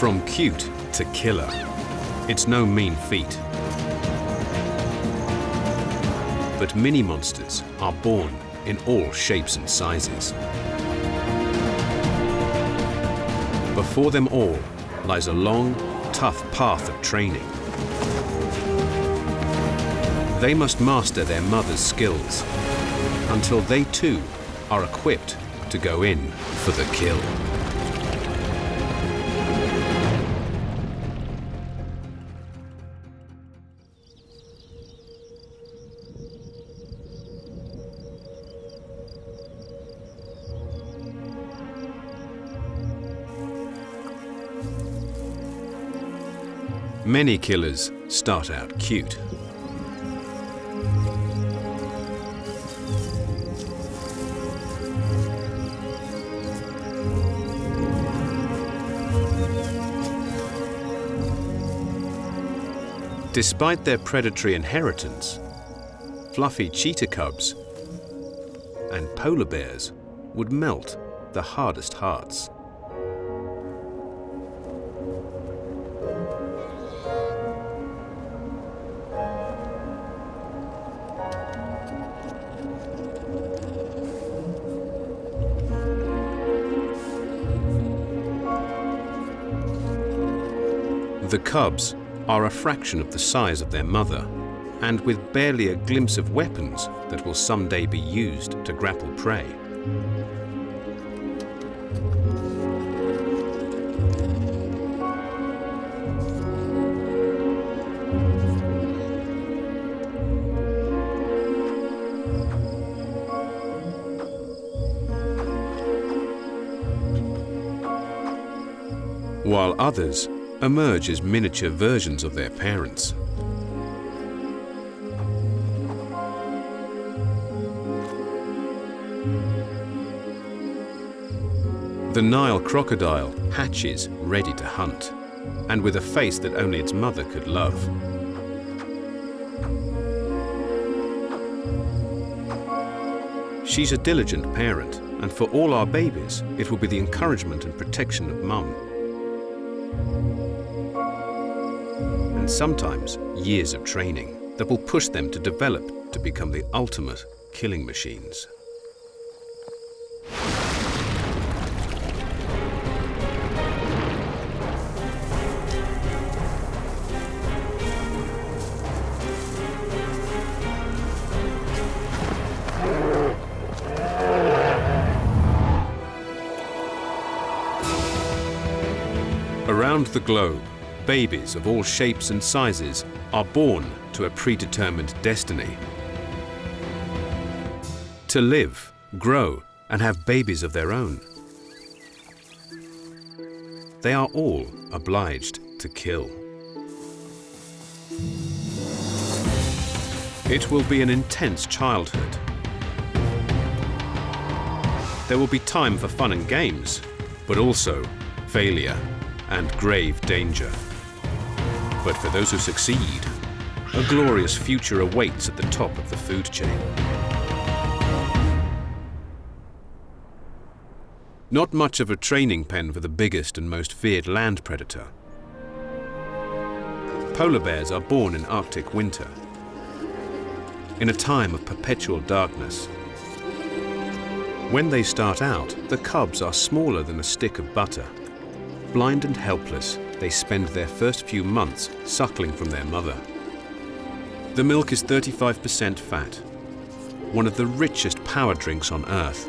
From cute to killer, it's no mean feat. But mini-monsters are born in all shapes and sizes. Before them all lies a long, tough path of training. They must master their mother's skills until they too are equipped to go in for the kill. Many killers start out cute. Despite their predatory inheritance, fluffy cheetah cubs and polar bears would melt the hardest hearts. The cubs are a fraction of the size of their mother, and with barely a glimpse of weapons that will someday be used to grapple prey. While others emerge as miniature versions of their parents. The Nile crocodile hatches ready to hunt, and with a face that only its mother could love. She's a diligent parent, and for all our babies, it will be the encouragement and protection of Mum. And sometimes years of training that will push them to develop to become the ultimate killing machines. Around the globe, babies of all shapes and sizes are born to a predetermined destiny. To live, grow, and have babies of their own. They are all obliged to kill. It will be an intense childhood. There will be time for fun and games, but also failure and grave danger. But for those who succeed, a glorious future awaits at the top of the food chain. Not much of a training pen for the biggest and most feared land predator. Polar bears are born in Arctic winter, in a time of perpetual darkness. When they start out, the cubs are smaller than a stick of butter. Blind and helpless, they spend their first few months suckling from their mother. The milk is 35% fat, one of the richest power drinks on Earth.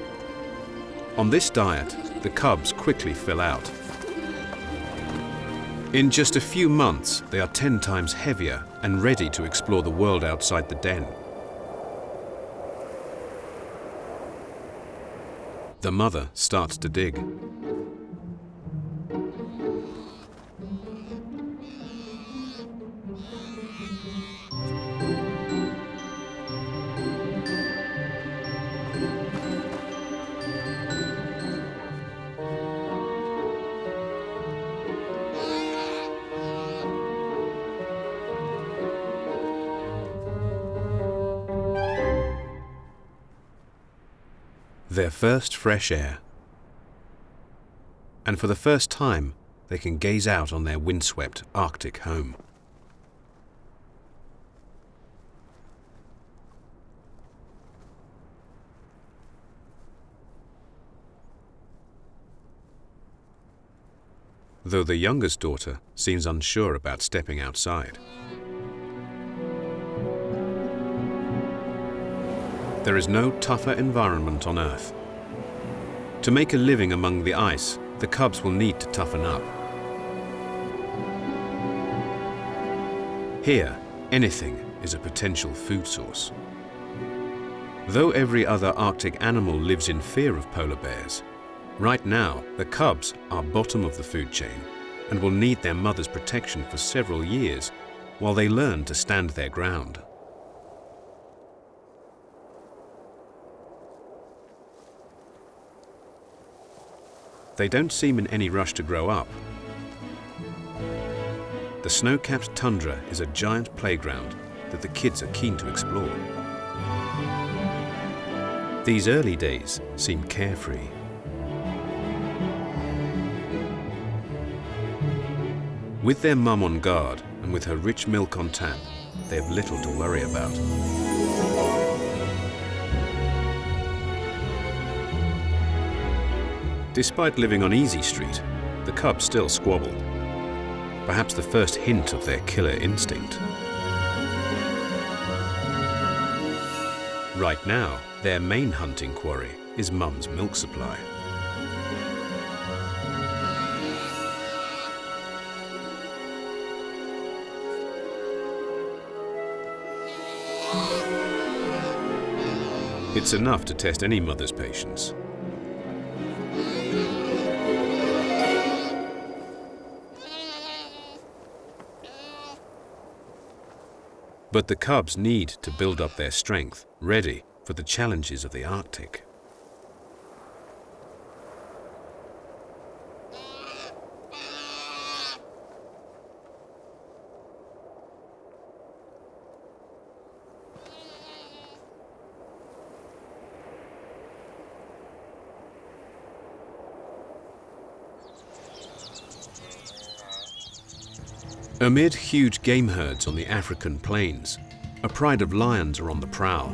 On this diet, the cubs quickly fill out. In just a few months, they are 10 times heavier and ready to explore the world outside the den. The mother starts to dig. Their first fresh air. And for the first time, they can gaze out on their windswept Arctic home. Though the youngest daughter seems unsure about stepping outside. There is no tougher environment on Earth. To make a living among the ice, the cubs will need to toughen up. Here, anything is a potential food source. Though every other Arctic animal lives in fear of polar bears, right now the cubs are bottom of the food chain and will need their mother's protection for several years while they learn to stand their ground. They don't seem in any rush to grow up. The snow-capped tundra is a giant playground that the kids are keen to explore. These early days seem carefree. With their mum on guard and with her rich milk on tap, they have little to worry about. Despite living on Easy Street, the cubs still squabble. Perhaps the first hint of their killer instinct. Right now, their main hunting quarry is Mum's milk supply. It's enough to test any mother's patience. But the cubs need to build up their strength, ready for the challenges of the Arctic. Amid huge game herds on the African plains, a pride of lions are on the prowl.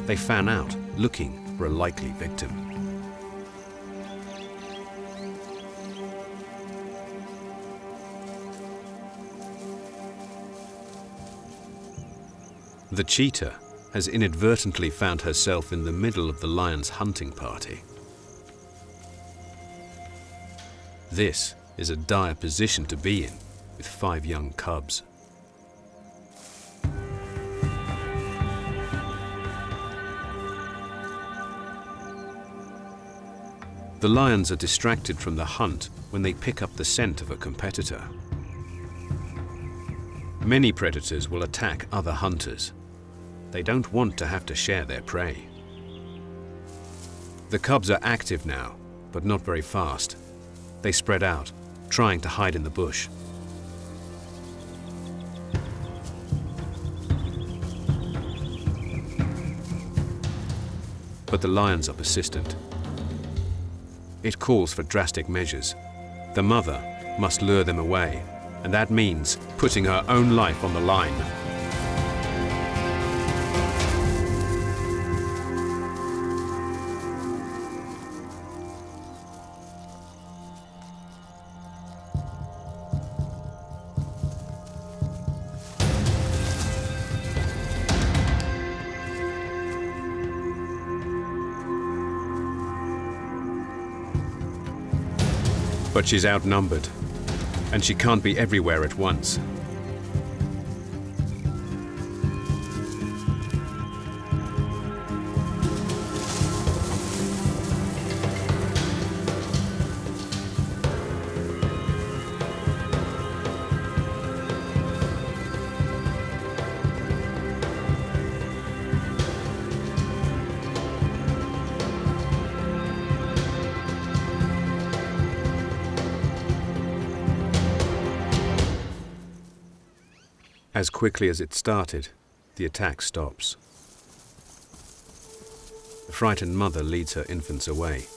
They fan out, looking for a likely victim. The cheetah has inadvertently found herself in the middle of the lion's hunting party. This is a dire position to be in, with 5 young cubs. The lions are distracted from the hunt when they pick up the scent of a competitor. Many predators will attack other hunters. They don't want to have to share their prey. The cubs are active now, but not very fast. They spread out, trying to hide in the bush. But the lions are persistent. It calls for drastic measures. The mother must lure them away, and that means putting her own life on the line. But she's outnumbered, and she can't be everywhere at once. As quickly as it started, the attack stops. The frightened mother leads her infants away.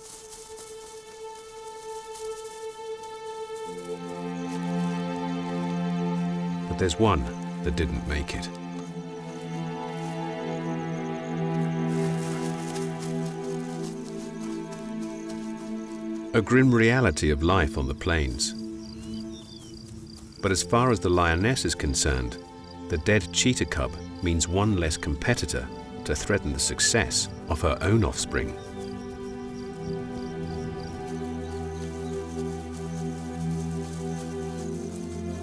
But there's one that didn't make it. A grim reality of life on the plains. But as far as the lioness is concerned, the dead cheetah cub means one less competitor to threaten the success of her own offspring.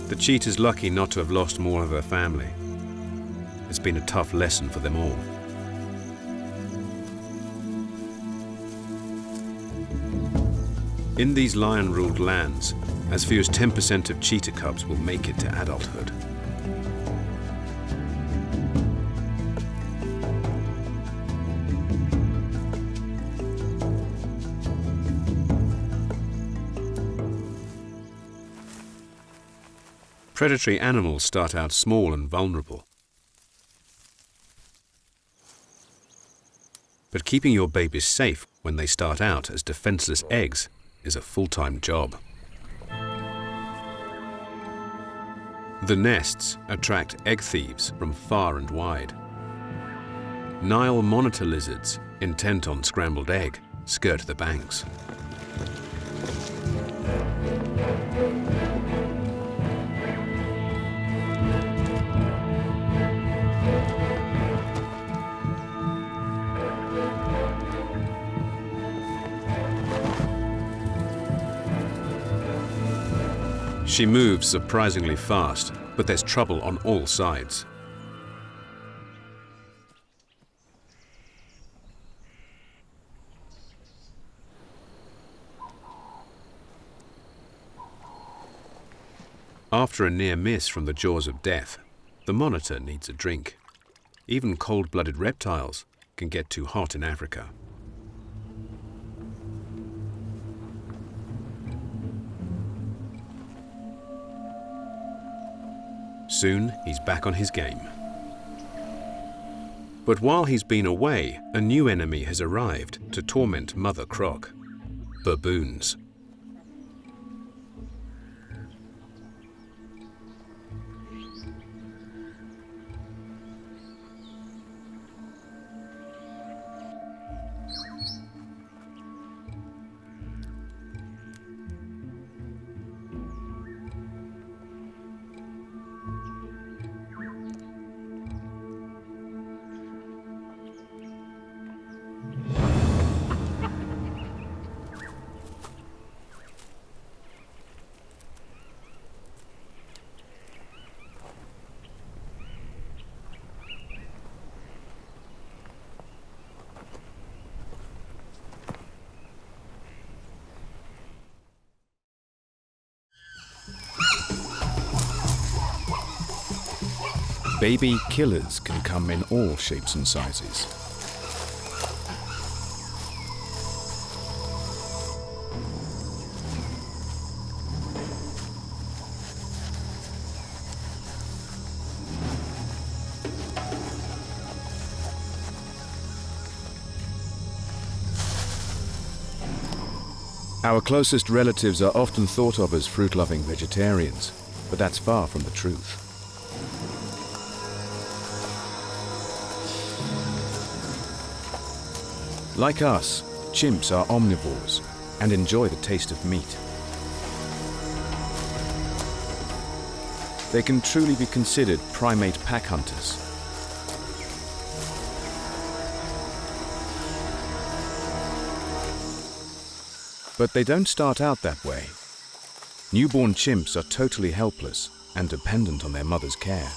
The cheetah's lucky not to have lost more of her family. It's been a tough lesson for them all. In these lion-ruled lands, as few as 10% of cheetah cubs will make it to adulthood. Predatory animals start out small and vulnerable. But keeping your babies safe when they start out as defenseless eggs is a full-time job. The nests attract egg thieves from far and wide. Nile monitor lizards, intent on scrambled egg, skirt the banks. She moves surprisingly fast, but there's trouble on all sides. After a near miss from the jaws of death, the monitor needs a drink. Even cold-blooded reptiles can get too hot in Africa. Soon, he's back on his game. But while he's been away, a new enemy has arrived to torment Mother Croc: baboons. Baby killers can come in all shapes and sizes. Our closest relatives are often thought of as fruit-loving vegetarians, but that's far from the truth. Like us, chimps are omnivores and enjoy the taste of meat. They can truly be considered primate pack hunters. But they don't start out that way. Newborn chimps are totally helpless and dependent on their mother's care.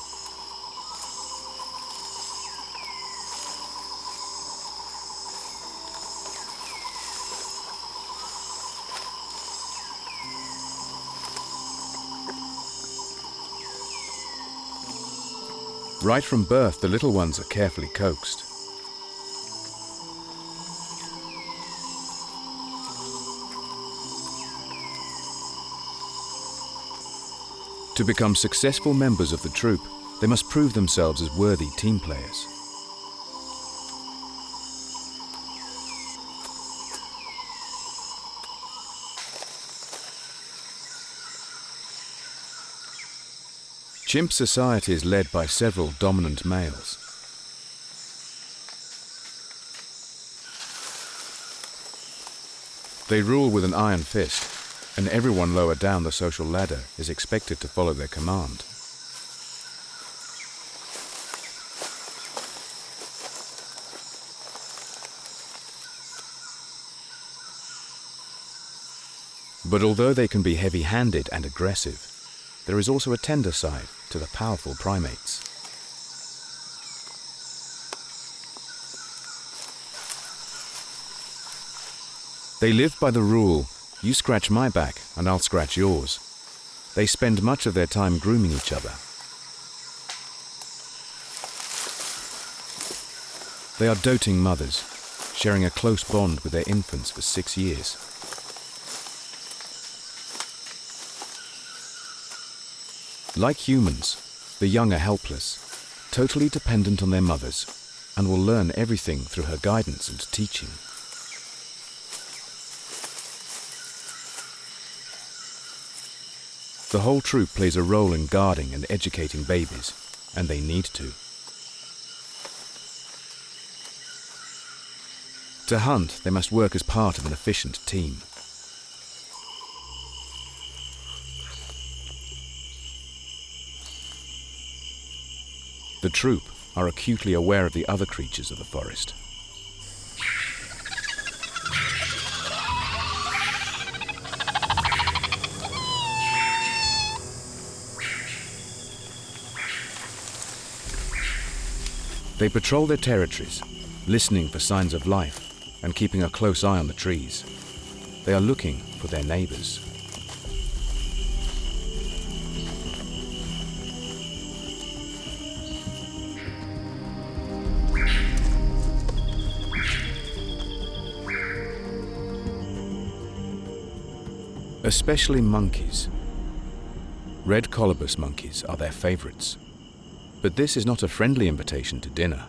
Right from birth, the little ones are carefully coaxed. To become successful members of the troop, they must prove themselves as worthy team players. Chimp society is led by several dominant males. They rule with an iron fist, and everyone lower down the social ladder is expected to follow their command. But although they can be heavy-handed and aggressive, there is also a tender side to the powerful primates. They live by the rule, you scratch my back and I'll scratch yours. They spend much of their time grooming each other. They are doting mothers, sharing a close bond with their infants for 6 years. Like humans, the young are helpless, totally dependent on their mothers, and will learn everything through her guidance and teaching. The whole troop plays a role in guarding and educating babies, and they need to. To hunt, they must work as part of an efficient team. The troop are acutely aware of the other creatures of the forest. They patrol their territories, listening for signs of life and keeping a close eye on the trees. They are looking for their neighbors. Especially monkeys. Red colobus monkeys are their favorites. But this is not a friendly invitation to dinner.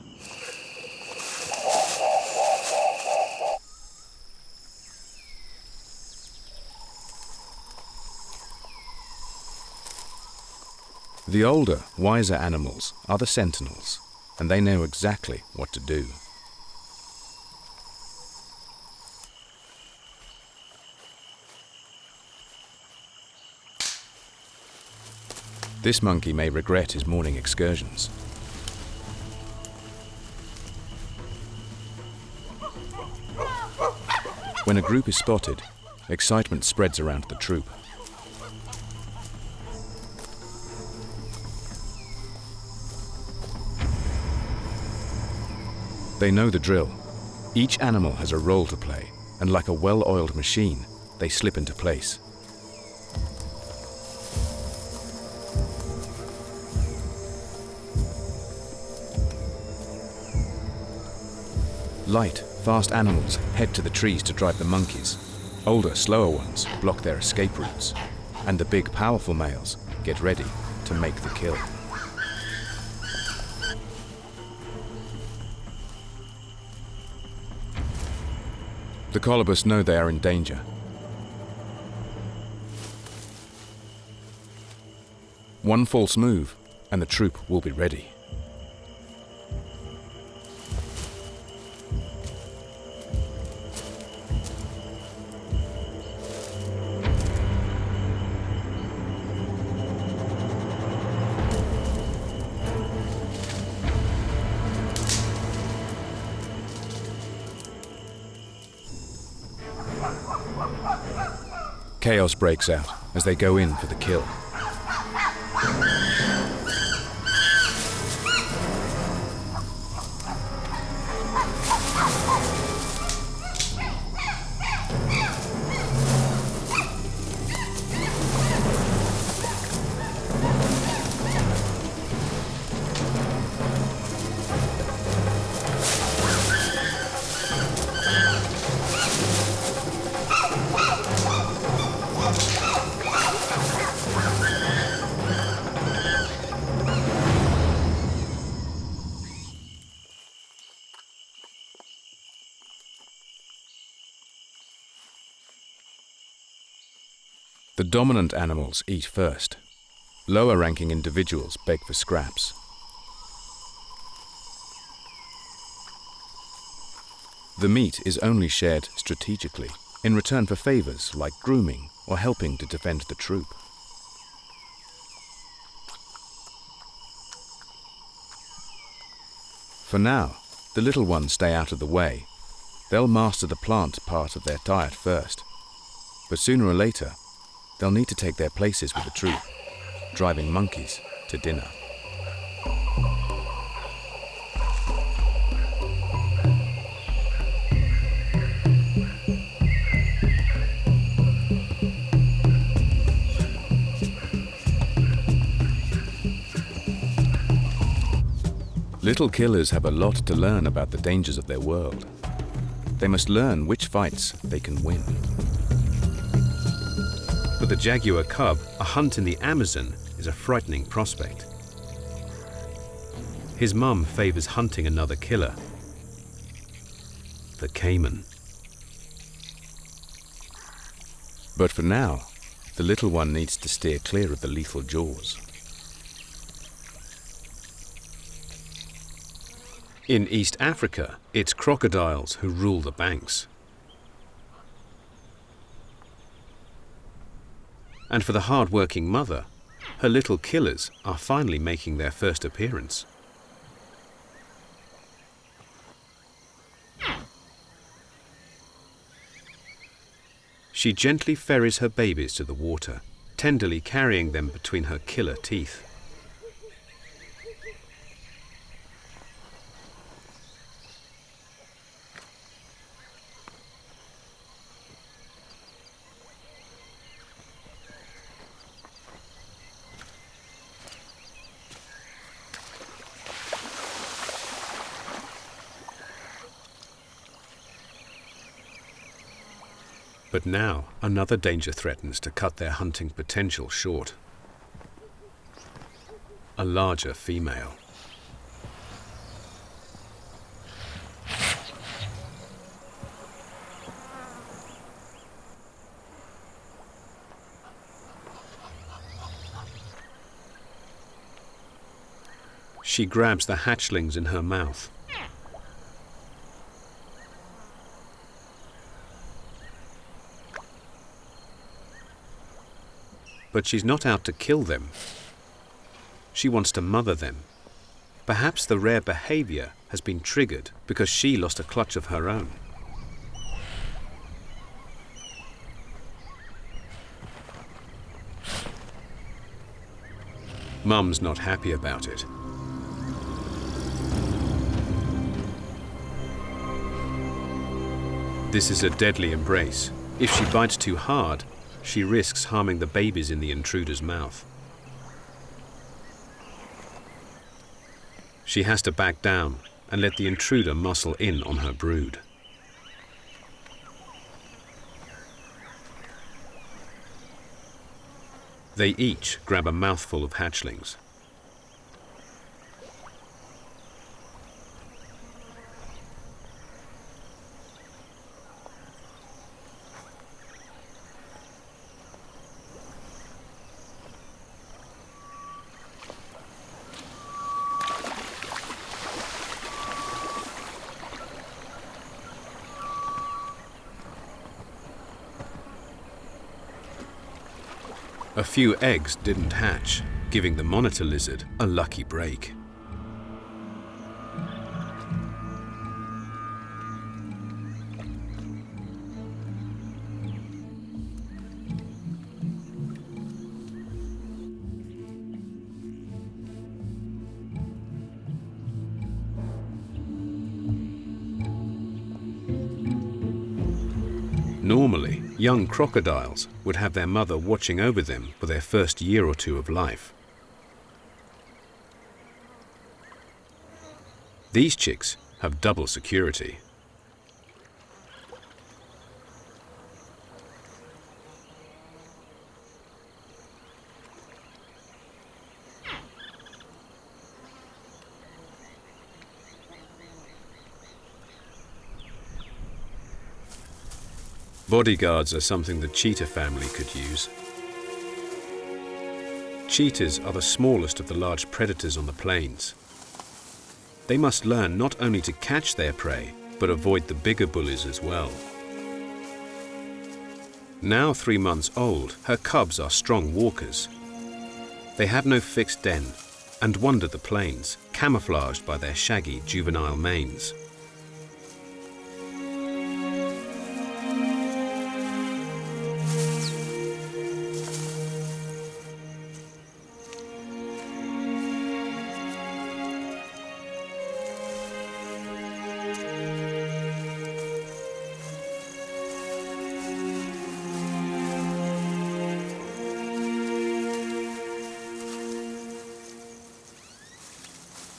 The older, wiser animals are the sentinels, and they know exactly what to do. This monkey may regret his morning excursions. When a group is spotted, excitement spreads around the troop. They know the drill. Each animal has a role to play, and like a well-oiled machine, they slip into place. Light, fast animals head to the trees to drive the monkeys. Older, slower ones block their escape routes. And the big, powerful males get ready to make the kill. The colobus know they are in danger. One false move, and the troop will be ready. Chaos breaks out as they go in for the kill. The dominant animals eat first. Lower-ranking individuals beg for scraps. The meat is only shared strategically, in return for favors like grooming or helping to defend the troop. For now, the little ones stay out of the way. They'll master the plant part of their diet first. But sooner or later, they'll need to take their places with the troop, driving monkeys to dinner. Little killers have a lot to learn about the dangers of their world. They must learn which fights they can win. For the jaguar cub, a hunt in the Amazon is a frightening prospect. His mum favors hunting another killer, the caiman. But for now, the little one needs to steer clear of the lethal jaws. In East Africa, it's crocodiles who rule the banks. And for the hard-working mother, her little killers are finally making their first appearance. She gently ferries her babies to the water, tenderly carrying them between her killer teeth. But now, another danger threatens to cut their hunting potential short. A larger female. She grabs the hatchlings in her mouth. But she's not out to kill them. She wants to mother them. Perhaps the rare behavior has been triggered because she lost a clutch of her own. Mum's not happy about it. This is a deadly embrace. If she bites too hard, she risks harming the babies in the intruder's mouth. She has to back down and let the intruder muscle in on her brood. They each grab a mouthful of hatchlings. A few eggs didn't hatch, giving the monitor lizard a lucky break. Normally, young crocodiles would have their mother watching over them for their first year or two of life. These chicks have double security. Bodyguards are something the cheetah family could use. Cheetahs are the smallest of the large predators on the plains. They must learn not only to catch their prey, but avoid the bigger bullies as well. Now 3 months old, her cubs are strong walkers. They have no fixed den and wander the plains, camouflaged by their shaggy juvenile manes.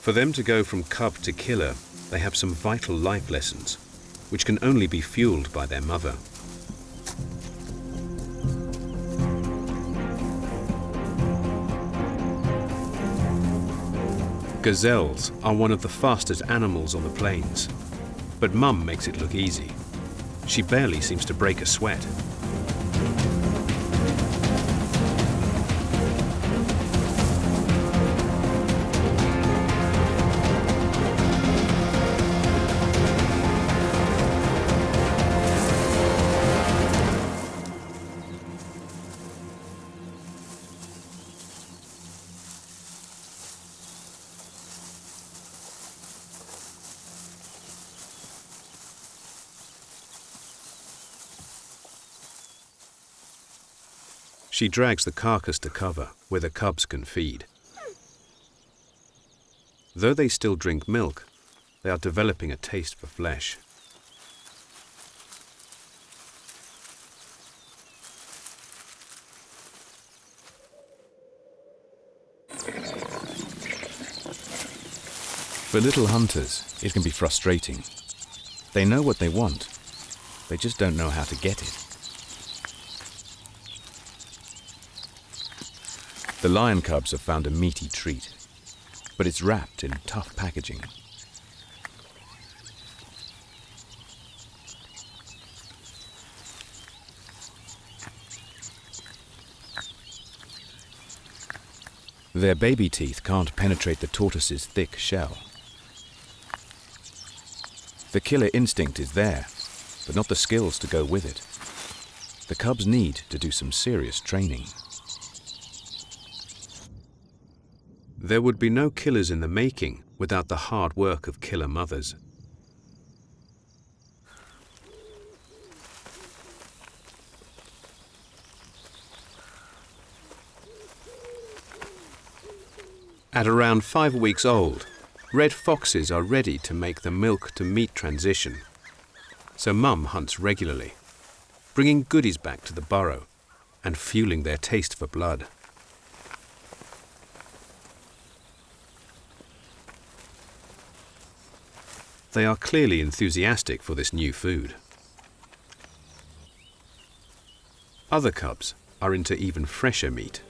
For them to go from cub to killer, they have some vital life lessons, which can only be fueled by their mother. Gazelles are one of the fastest animals on the plains, but Mum makes it look easy. She barely seems to break a sweat. She drags the carcass to cover, where the cubs can feed. Though they still drink milk, they are developing a taste for flesh. For little hunters, it can be frustrating. They know what they want, they just don't know how to get it. The lion cubs have found a meaty treat, but it's wrapped in tough packaging. Their baby teeth can't penetrate the tortoise's thick shell. The killer instinct is there, but not the skills to go with it. The cubs need to do some serious training. There would be no killers in the making without the hard work of killer mothers. At around 5 weeks old, red foxes are ready to make the milk-to-meat transition. So Mum hunts regularly, bringing goodies back to the burrow and fueling their taste for blood. They are clearly enthusiastic for this new food. Other cubs are into even fresher meat.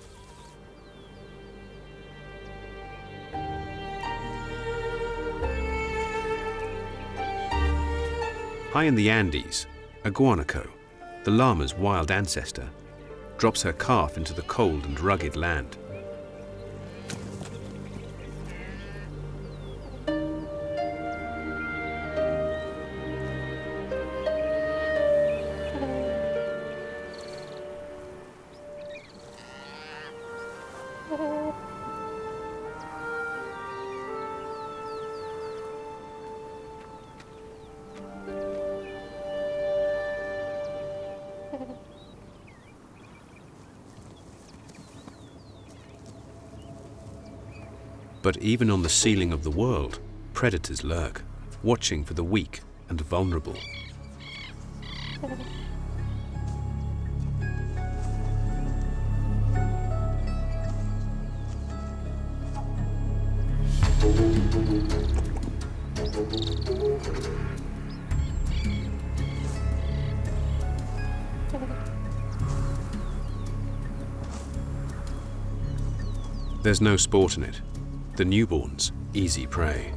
High in the Andes, a guanaco, the llama's wild ancestor, drops her calf into the cold and rugged land. But even on the ceiling of the world, predators lurk, watching for the weak and vulnerable. There's no sport in it. The newborns, easy prey.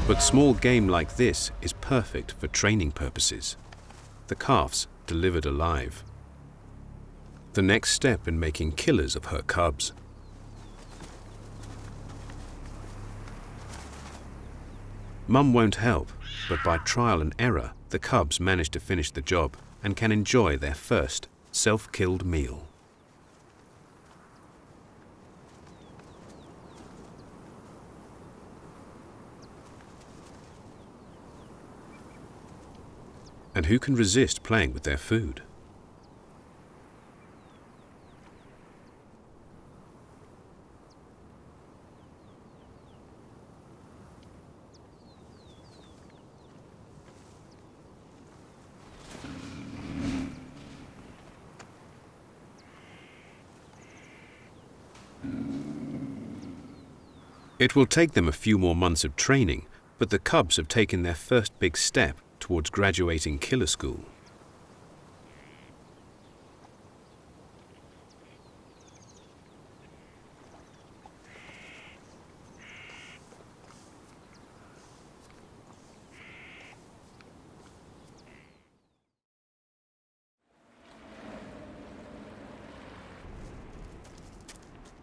But small game like this is perfect for training purposes. The calves delivered alive. the next step in making killers of her cubs. Mum won't help, but by trial and error, the cubs manage to finish the job and can enjoy their first self-killed meal. And who can resist playing with their food? It will take them a few more months of training, but the cubs have taken their first big step towards graduating killer school.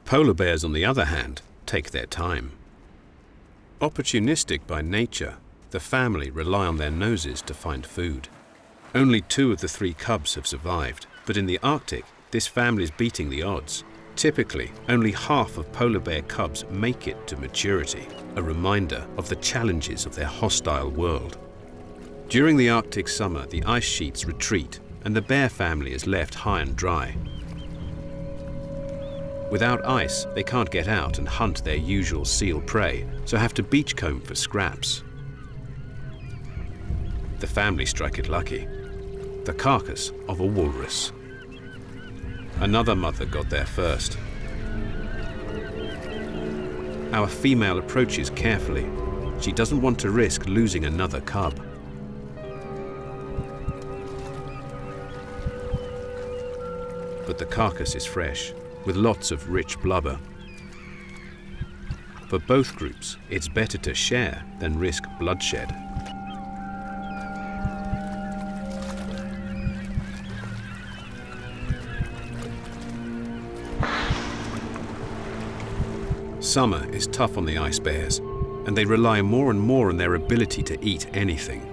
Polar bears, on the other hand, take their time. Opportunistic by nature, the family rely on their noses to find food. Only 2 of the 3 cubs have survived, but in the Arctic, this family is beating the odds. Typically, only half of polar bear cubs make it to maturity, a reminder of the challenges of their hostile world. During the Arctic summer, the ice sheets retreat, and the bear family is left high and dry. Without ice, they can't get out and hunt their usual seal prey, so have to beachcomb for scraps. The family strike it lucky. The carcass of a walrus. Another mother got there first. Our female approaches carefully. She doesn't want to risk losing another cub. But the carcass is fresh, with lots of rich blubber. For both groups, it's better to share than risk bloodshed. Summer is tough on the ice bears, and they rely more and more on their ability to eat anything.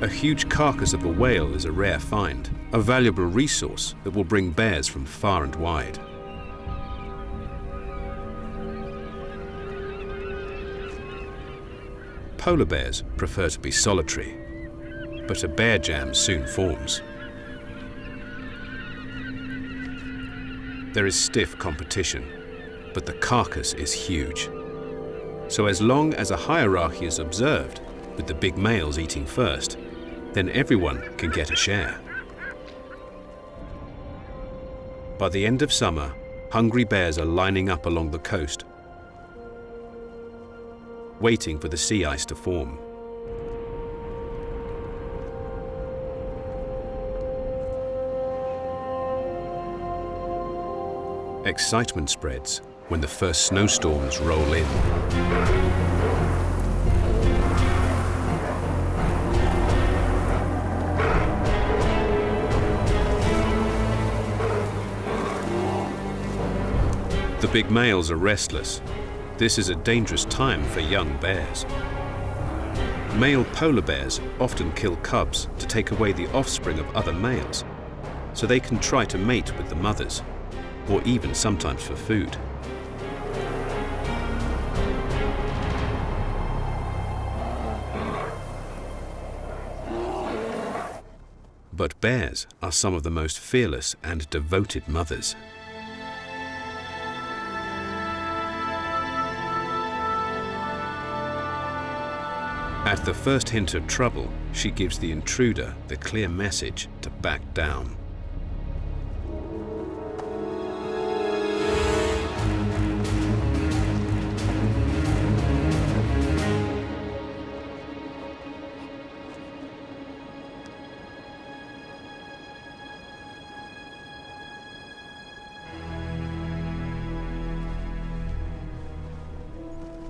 A huge carcass of a whale is a rare find, a valuable resource that will bring bears from far and wide. Polar bears prefer to be solitary, but a bear jam soon forms. There is stiff competition, but the carcass is huge. So as long as a hierarchy is observed, with the big males eating first, then everyone can get a share. By the end of summer, hungry bears are lining up along the coast, waiting for the sea ice to form. Excitement spreads when the first snowstorms roll in. The big males are restless. This is a dangerous time for young bears. Male polar bears often kill cubs to take away the offspring of other males, so they can try to mate with the mothers, or even sometimes for food. But bears are some of the most fearless and devoted mothers. At the first hint of trouble, she gives the intruder the clear message to back down.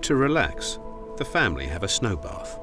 To relax, the family have a snow bath.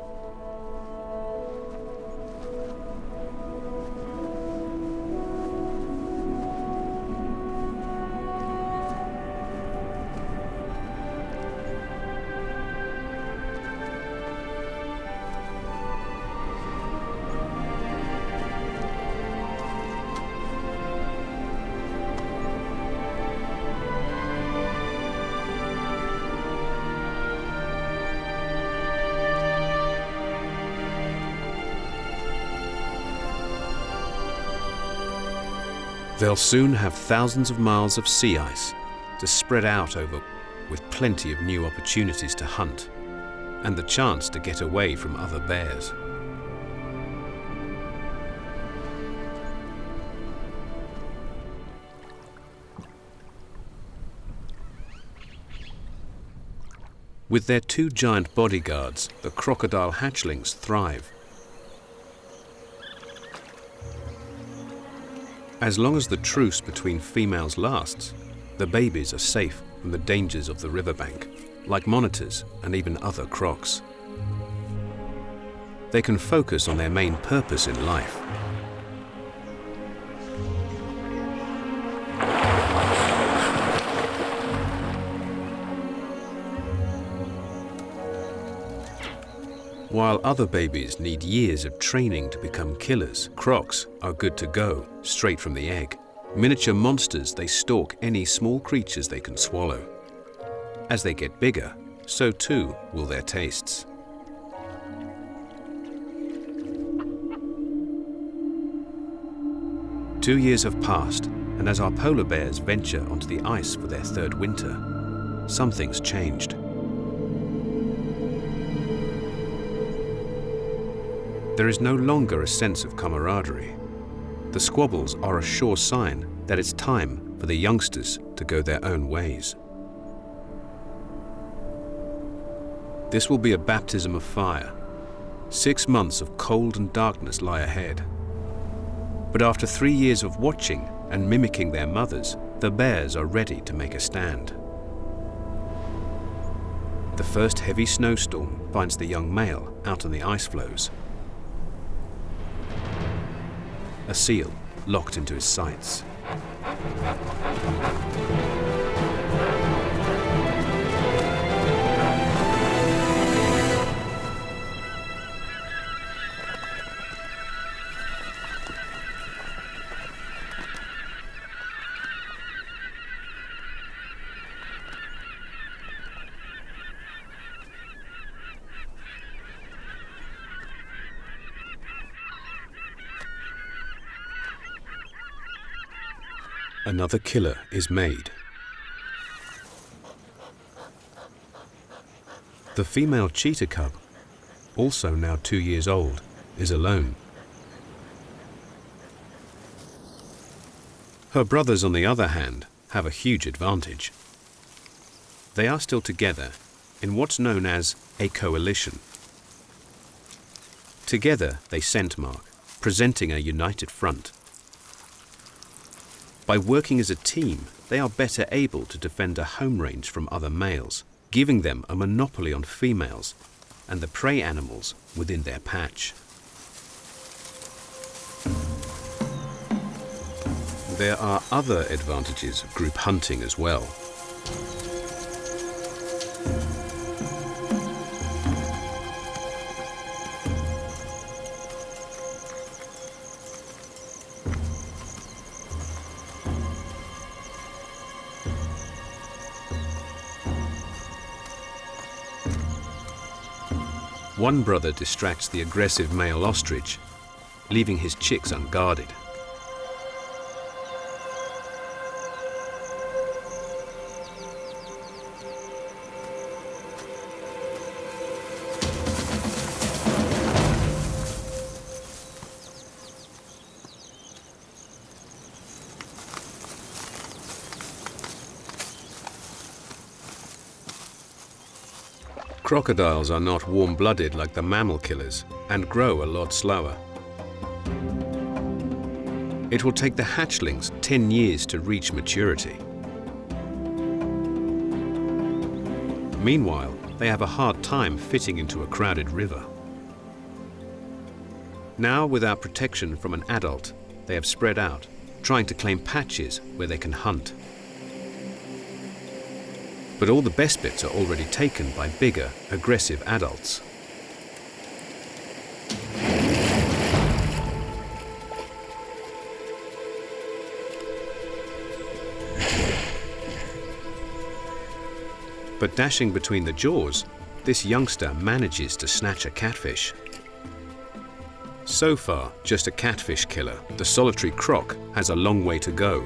They'll soon have thousands of miles of sea ice to spread out over, with plenty of new opportunities to hunt and the chance to get away from other bears. With their 2 giant bodyguards, the crocodile hatchlings thrive. As long as the truce between females lasts, the babies are safe from the dangers of the riverbank, like monitors and even other crocs. They can focus on their main purpose in life. While other babies need years of training to become killers, crocs are good to go, straight from the egg. Miniature monsters, they stalk any small creatures they can swallow. As they get bigger, so too will their tastes. Two years have passed, and as our polar bears venture onto the ice for their 3rd winter, something's changed. There is no longer a sense of camaraderie. The squabbles are a sure sign that it's time for the youngsters to go their own ways. This will be a baptism of fire. 6 months of cold and darkness lie ahead. But after 3 years of watching and mimicking their mothers, the bears are ready to make a stand. The first heavy snowstorm finds the young male out on the ice floes. A seal locked into his sights. Another killer is made. The female cheetah cub, also now 2 years old, is alone. Her brothers, on the other hand, have a huge advantage. They are still together in what's known as a coalition. Together they scent mark, presenting a united front. By working as a team, they are better able to defend a home range from other males, giving them a monopoly on females and the prey animals within their patch. There are other advantages of group hunting as well. One brother distracts the aggressive male ostrich, leaving his chicks unguarded. Crocodiles are not warm-blooded like the mammal killers and grow a lot slower. It will take the hatchlings 10 years to reach maturity. Meanwhile, they have a hard time fitting into a crowded river. Now, without protection from an adult, they have spread out, trying to claim patches where they can hunt. But all the best bits are already taken by bigger, aggressive adults. But dashing between the jaws, this youngster manages to snatch a catfish. So far, just a catfish killer, the solitary croc has a long way to go.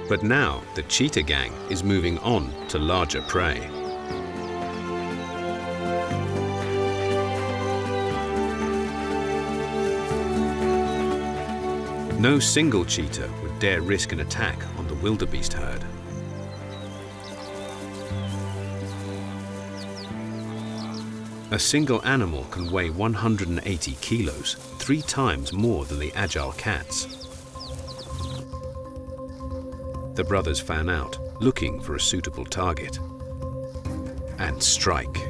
But now, the cheetah gang is moving on to larger prey. No single cheetah would dare risk an attack on the wildebeest herd. A single animal can weigh 180 kilos, 3 times more than the agile cats. The brothers fan out, looking for a suitable target, and strike.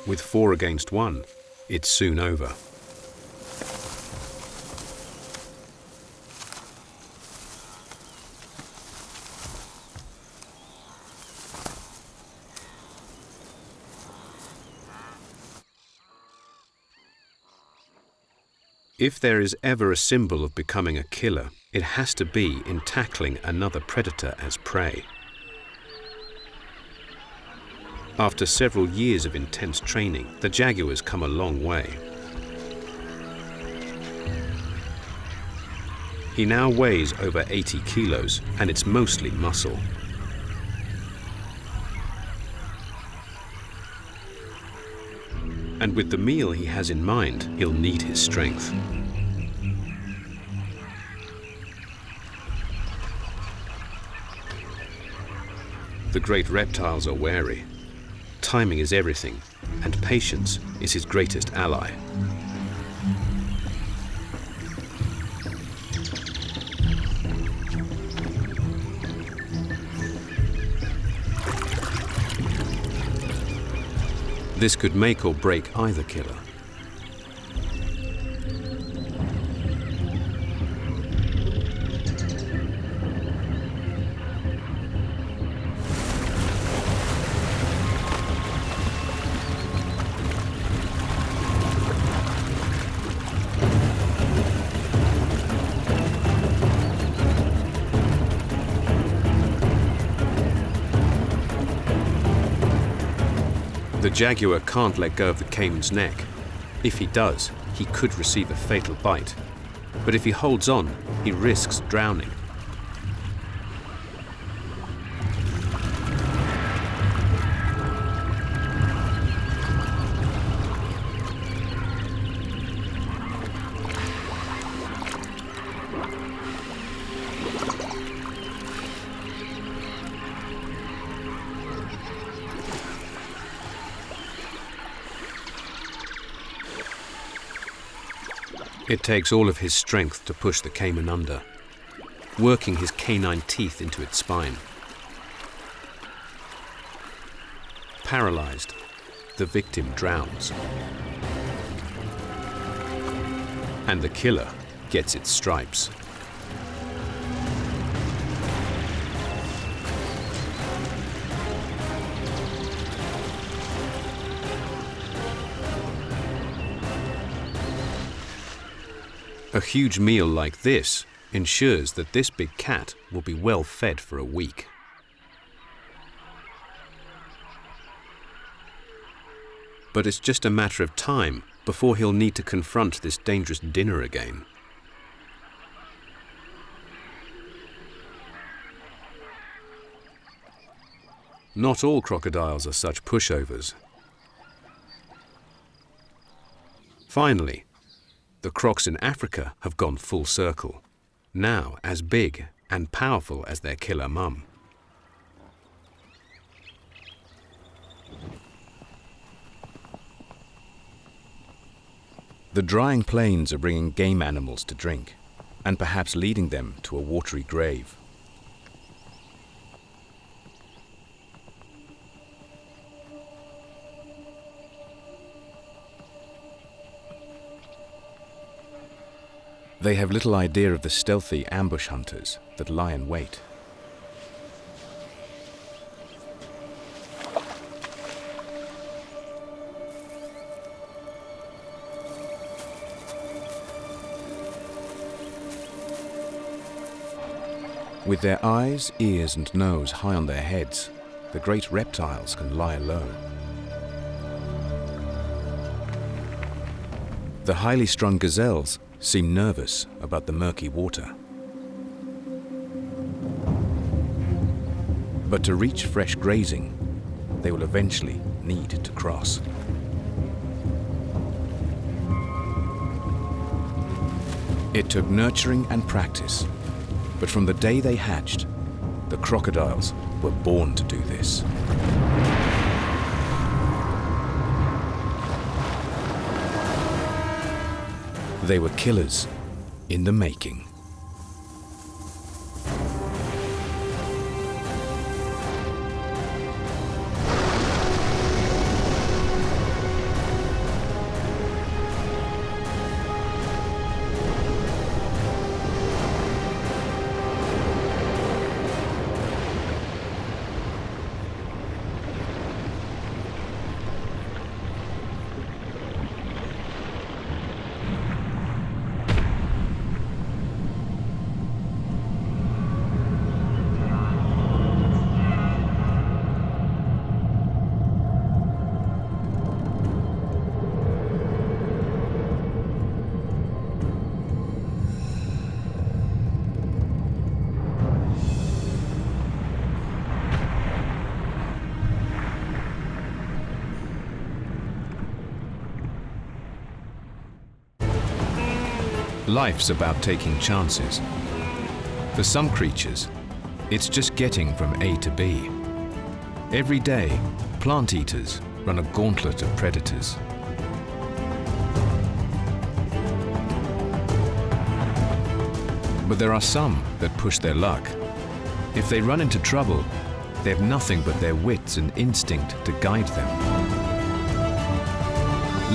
With 4 against 1, it's soon over. If there is ever a symbol of becoming a killer, it has to be in tackling another predator as prey. After several years of intense training, the jaguar's come a long way. He now weighs over 80 kilos, and it's mostly muscle. And with the meal he has in mind, he'll need his strength. The great reptiles are wary. Timing is everything, and patience is his greatest ally. This could make or break either killer. The jaguar can't let go of the caiman's neck. If he does, he could receive a fatal bite. But if he holds on, he risks drowning. It takes all of his strength to push the caiman under, working his canine teeth into its spine. Paralyzed, the victim drowns. And the killer gets its stripes. A huge meal like this ensures that this big cat will be well fed for a week. But it's just a matter of time before he'll need to confront this dangerous dinner again. Not all crocodiles are such pushovers. Finally, the crocs in Africa have gone full circle, now as big and powerful as their killer mum. The drying plains are bringing game animals to drink, and perhaps leading them to a watery grave. They have little idea of the stealthy ambush hunters that lie in wait. With their eyes, ears and nose high on their heads, the great reptiles can lie low. The highly strung gazelles seem nervous about the murky water. But to reach fresh grazing, they will eventually need to cross. It took nurturing and practice, but from the day they hatched, the crocodiles were born to do this. They were killers in the making. Life's about taking chances. For some creatures, it's just getting from A to B. Every day, plant eaters run a gauntlet of predators. But there are some that push their luck. If they run into trouble, they have nothing but their wits and instinct to guide them.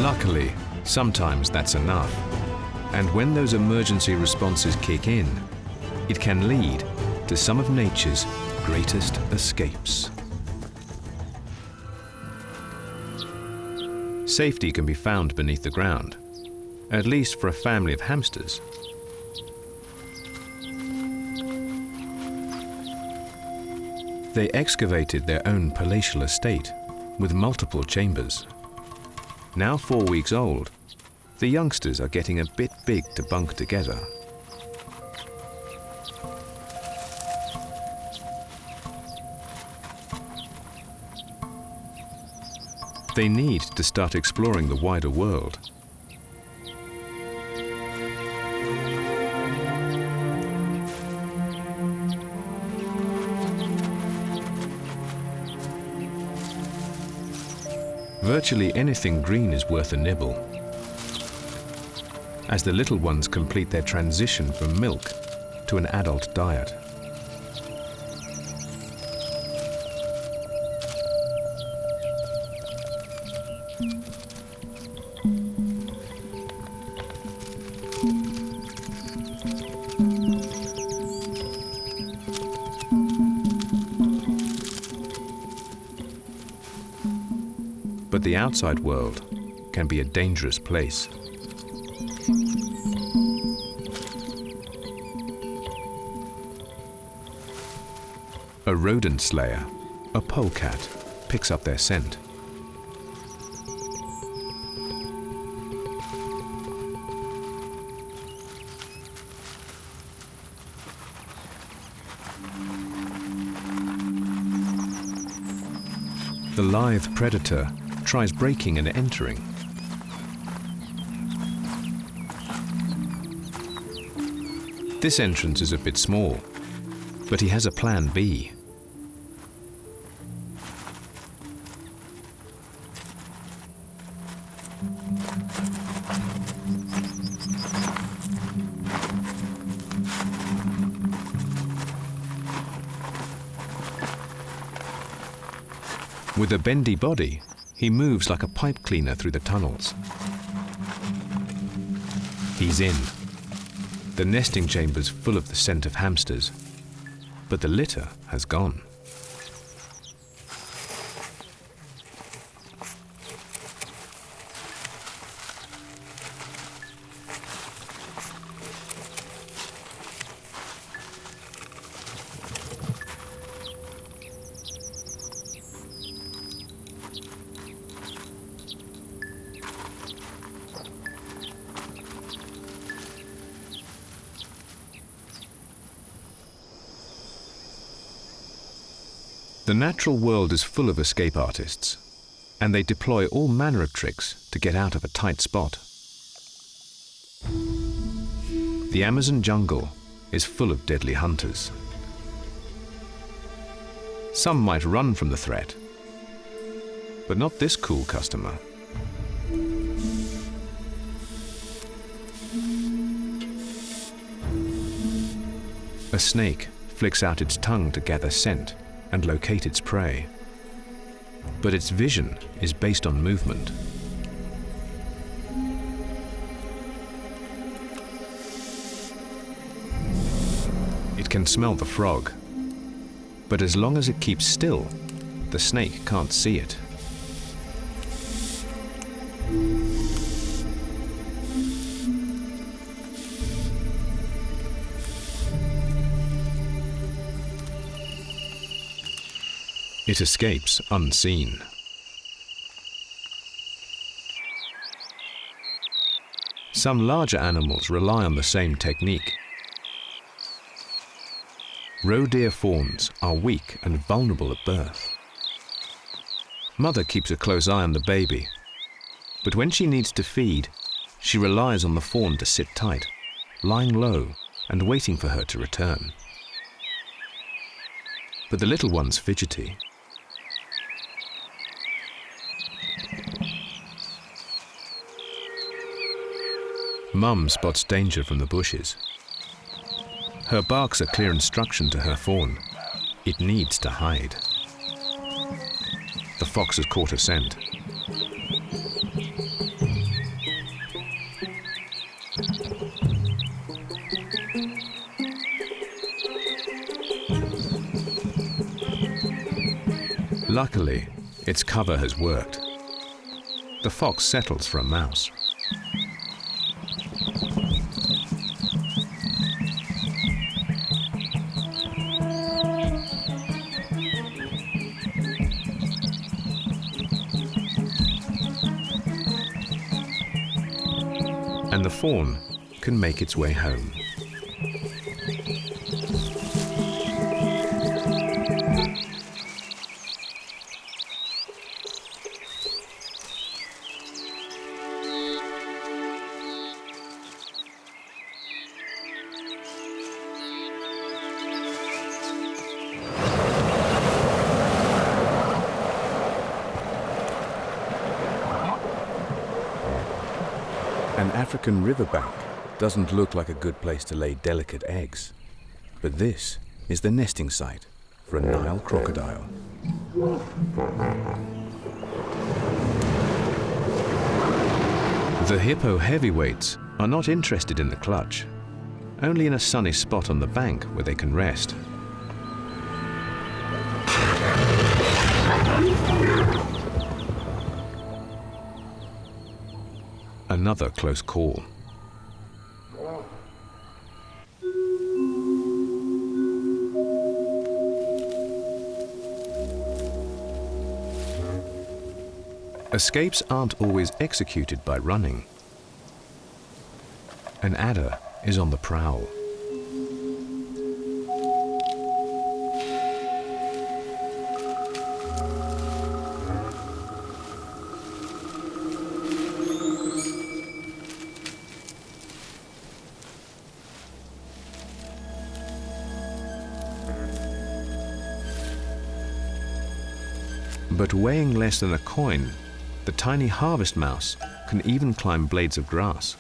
Luckily, sometimes that's enough. And when those emergency responses kick in, it can lead to some of nature's greatest escapes. Safety can be found beneath the ground, at least for a family of hamsters. They excavated their own palatial estate with multiple chambers. Now 4 weeks old, the youngsters are getting a bit big to bunk together. They need to start exploring the wider world. Virtually anything green is worth a nibble, as the little ones complete their transition from milk to an adult diet. But the outside world can be a dangerous place. A rodent slayer, a polecat, picks up their scent. The lithe predator tries breaking and entering. This entrance is a bit small, but he has a plan B. With a bendy body, he moves like a pipe cleaner through the tunnels. He's in. The nesting chamber's full of the scent of hamsters, but the litter has gone. The natural world is full of escape artists, and they deploy all manner of tricks to get out of a tight spot. The Amazon jungle is full of deadly hunters. Some might run from the threat, but not this cool customer. A snake flicks out its tongue to gather scent and locate its prey. But its vision is based on movement. It can smell the frog, but as long as it keeps still, the snake can't see it. It escapes unseen. Some larger animals rely on the same technique. Roe deer fawns are weak and vulnerable at birth. Mother keeps a close eye on the baby, but when she needs to feed, she relies on the fawn to sit tight, lying low and waiting for her to return. But the little one's fidgety. Mum spots danger from the bushes. Her barks a clear instruction to her fawn. It needs to hide. The fox has caught a scent. Luckily, its cover has worked. The fox settles for a mouse. And the fawn can make its way home. An African riverbank doesn't look like a good place to lay delicate eggs, but this is the nesting site for a Nile crocodile. The hippo heavyweights are not interested in the clutch, only in a sunny spot on the bank where they can rest. Another close call. Escapes aren't always executed by running. An adder is on the prowl. But weighing less than a coin, the tiny harvest mouse can even climb blades of grass.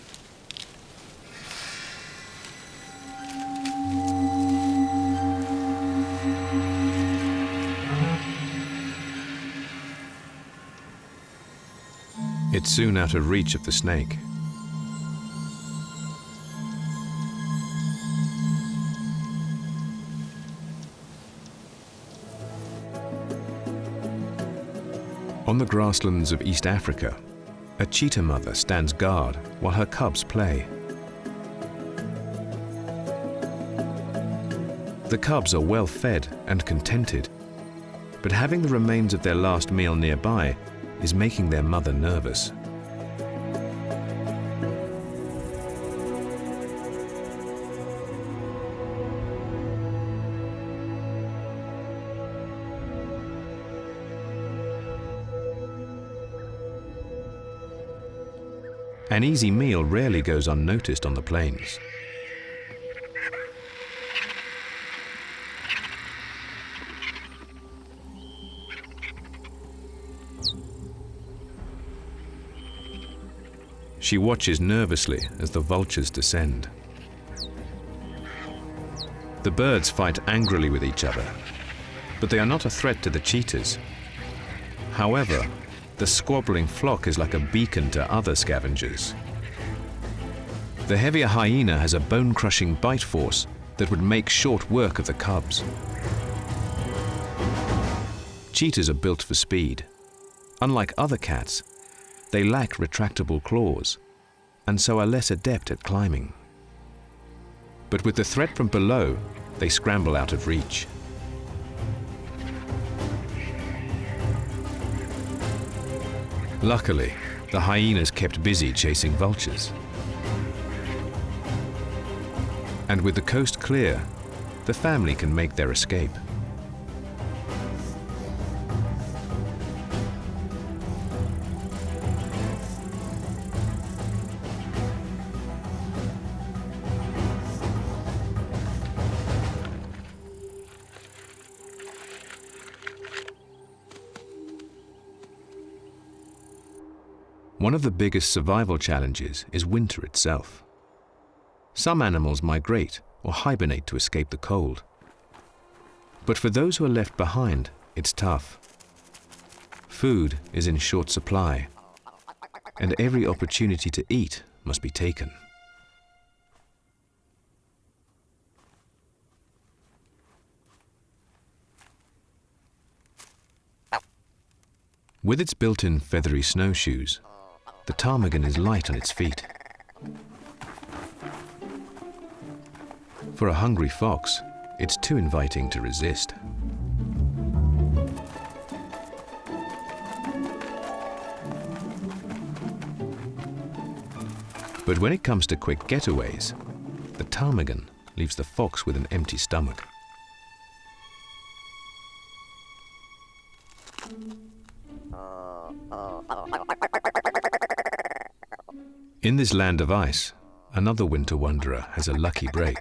It's soon out of reach of the snake. On the grasslands of East Africa, a cheetah mother stands guard while her cubs play. The cubs are well fed and contented, but having the remains of their last meal nearby is making their mother nervous. An easy meal rarely goes unnoticed on the plains. She watches nervously as the vultures descend. The birds fight angrily with each other, but they are not a threat to the cheetahs. However, the squabbling flock is like a beacon to other scavengers. The heavier hyena has a bone-crushing bite force that would make short work of the cubs. Cheetahs are built for speed. Unlike other cats, they lack retractable claws, and so are less adept at climbing. But with the threat from below, they scramble out of reach. Luckily, the hyenas kept busy chasing vultures. And with the coast clear, the family can make their escape. One of the biggest survival challenges is winter itself. Some animals migrate or hibernate to escape the cold. But for those who are left behind, it's tough. Food is in short supply, and every opportunity to eat must be taken. With its built-in feathery snowshoes, the ptarmigan is light on its feet. For a hungry fox, it's too inviting to resist. But when it comes to quick getaways, the ptarmigan leaves the fox with an empty stomach. In this land of ice, another winter wanderer has a lucky break.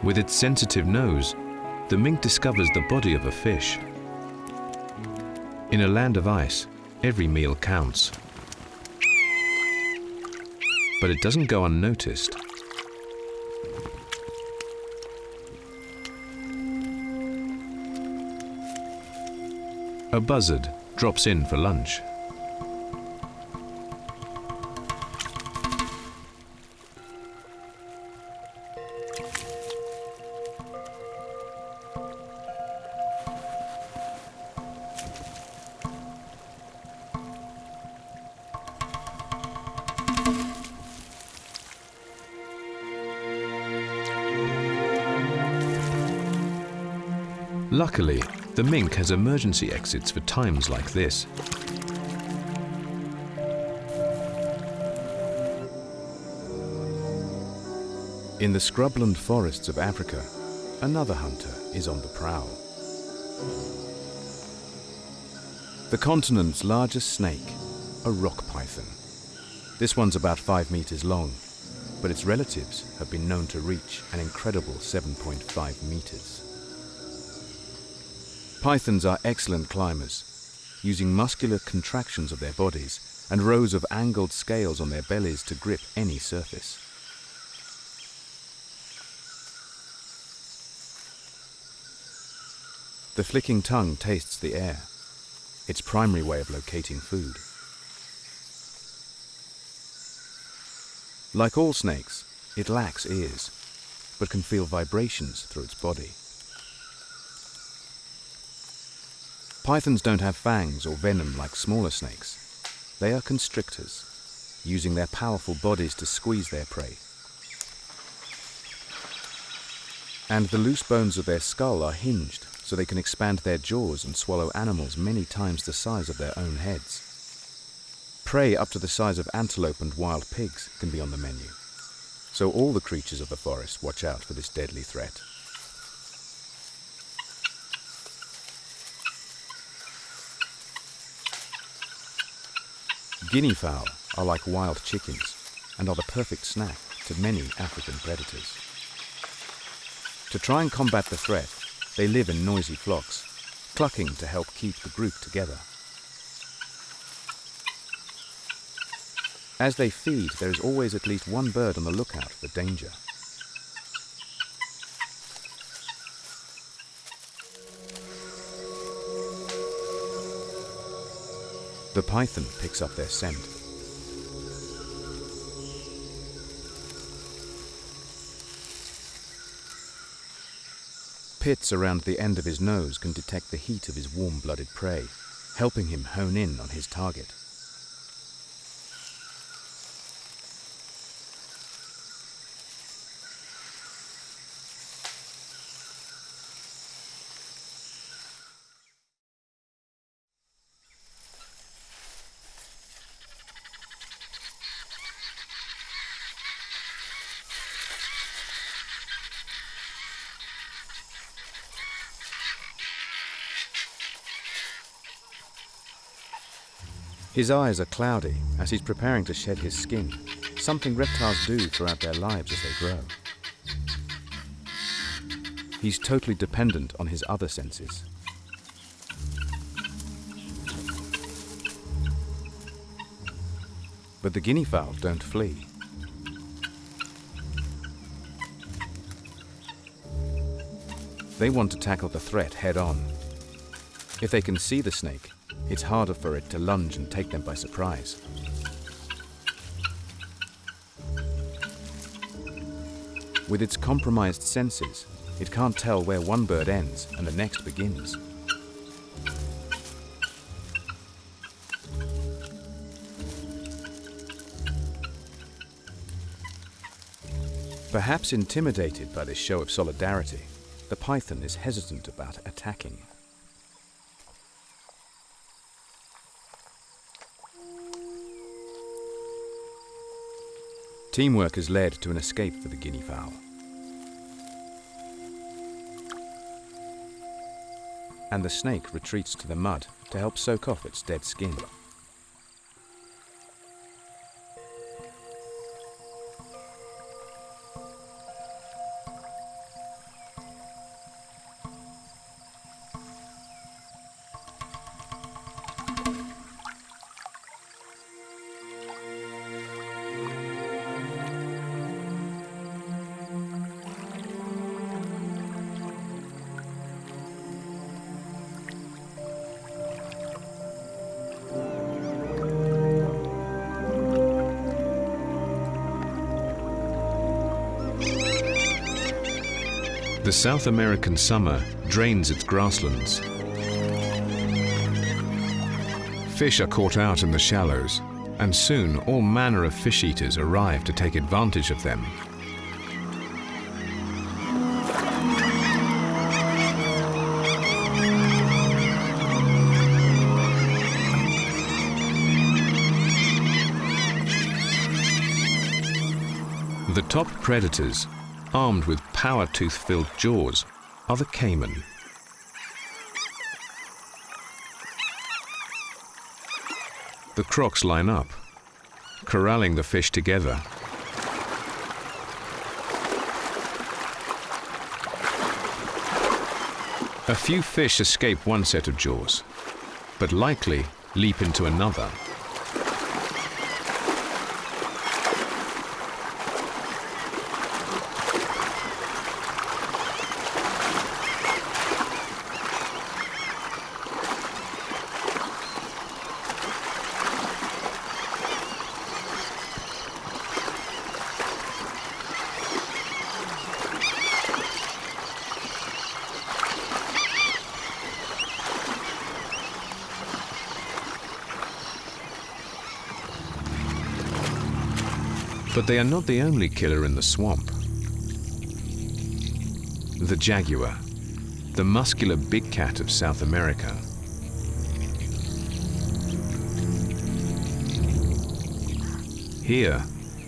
With its sensitive nose, the mink discovers the body of a fish. In a land of ice, every meal counts. But it doesn't go unnoticed. A buzzard drops in for lunch. Luckily, the mink has emergency exits for times like this. In the scrubland forests of Africa, another hunter is on the prowl. The continent's largest snake, a rock python. This one's about 5 meters long, but its relatives have been known to reach an incredible 7.5 meters. Pythons are excellent climbers, using muscular contractions of their bodies and rows of angled scales on their bellies to grip any surface. The flicking tongue tastes the air, its primary way of locating food. Like all snakes, it lacks ears, but can feel vibrations through its body. Pythons don't have fangs or venom like smaller snakes. They are constrictors, using their powerful bodies to squeeze their prey. And the loose bones of their skull are hinged, so they can expand their jaws and swallow animals many times the size of their own heads. Prey up to the size of antelope and wild pigs can be on the menu, so all the creatures of the forest watch out for this deadly threat. Guinea fowl are like wild chickens and are the perfect snack to many African predators. To try and combat the threat, they live in noisy flocks, clucking to help keep the group together. As they feed, there is always at least one bird on the lookout for danger. The python picks up their scent. Pits around the end of his nose can detect the heat of his warm-blooded prey, helping him hone in on his target. His eyes are cloudy as he's preparing to shed his skin, something reptiles do throughout their lives as they grow. He's totally dependent on his other senses. But the guinea fowl don't flee. They want to tackle the threat head on. If they can see the snake, it's harder for it to lunge and take them by surprise. With its compromised senses, it can't tell where one bird ends and the next begins. Perhaps intimidated by this show of solidarity, the python is hesitant about attacking. Teamwork has led to an escape for the guinea fowl. And the snake retreats to the mud to help soak off its dead skin. The South American summer drains its grasslands. Fish are caught out in the shallows, and soon all manner of fish eaters arrive to take advantage of them. The top predators, armed with power tooth-filled jaws, are the caiman. The crocs line up, corralling the fish together. A few fish escape one set of jaws, but likely leap into another. But they are not the only killer in the swamp. The jaguar, the muscular big cat of South America. Here,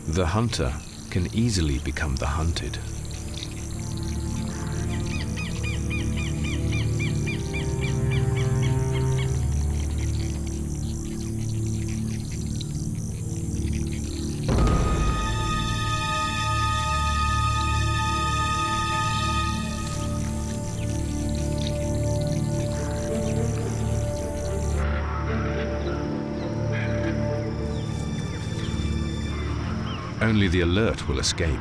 the hunter can easily become the hunted. Only the alert will escape.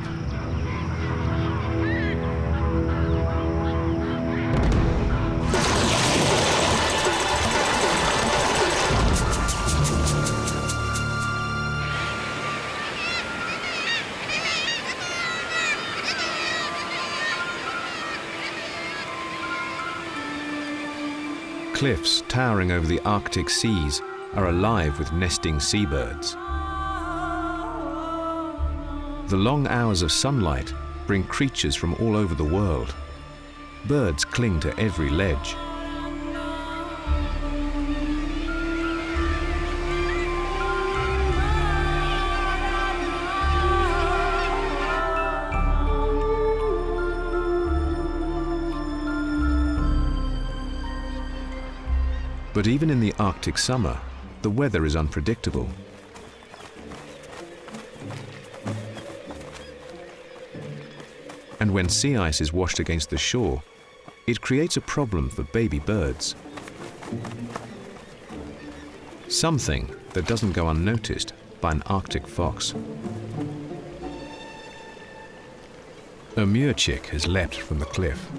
Cliffs towering over the Arctic seas are alive with nesting seabirds. The long hours of sunlight bring creatures from all over the world. Birds cling to every ledge. But even in the Arctic summer, the weather is unpredictable. And when sea ice is washed against the shore, it creates a problem for baby birds. Something that doesn't go unnoticed by an Arctic fox. A mure chick has leapt from the cliff.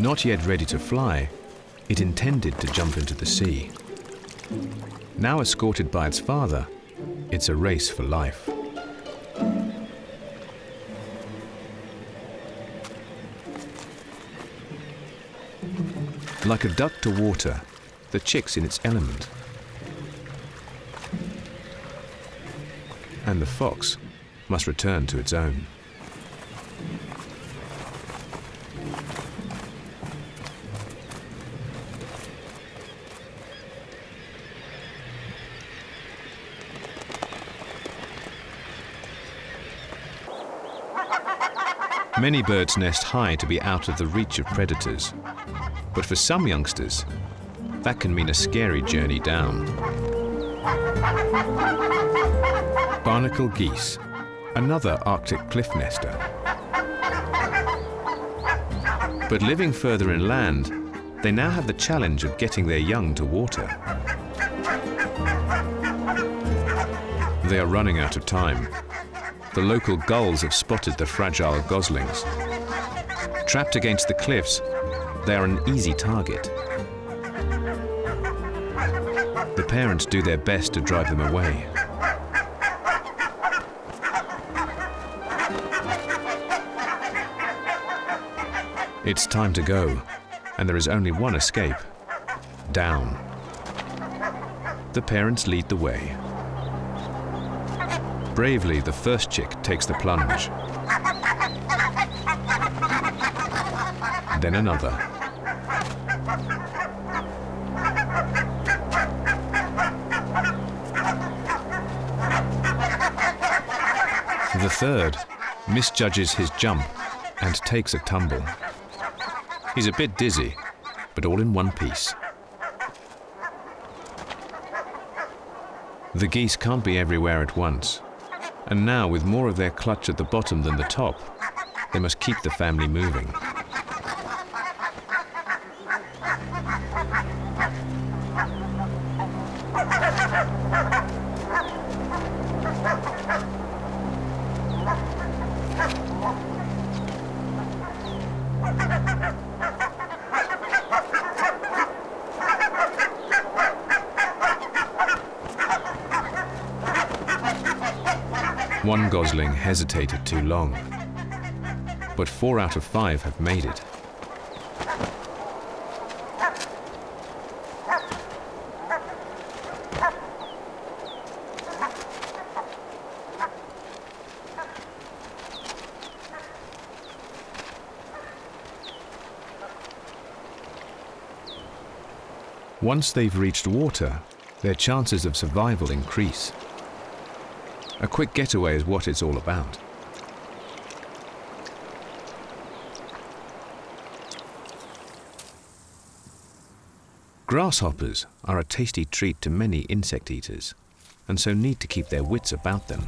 Not yet ready to fly, it intended to jump into the sea. Now escorted by its father, it's a race for life. Like a duck to water, the chick's in its element. And the fox must return to its own. Many birds nest high to be out of the reach of predators. But for some youngsters, that can mean a scary journey down. Barnacle geese, another Arctic cliff nester. But living further inland, they now have the challenge of getting their young to water. They are running out of time. The local gulls have spotted the fragile goslings. Trapped against the cliffs, they are an easy target. The parents do their best to drive them away. It's time to go, and there is only one escape: down. The parents lead the way. Bravely, the first chick takes the plunge. Then another. The third misjudges his jump and takes a tumble. He's a bit dizzy, but all in one piece. The geese can't be everywhere at once, and now with more of their clutch at the bottom than the top, they must keep the family moving. One gosling hesitated too long, but 4 out of 5 have made it. Once they've reached water, their chances of survival increase. A quick getaway is what it's all about. Grasshoppers are a tasty treat to many insect eaters, and so need to keep their wits about them.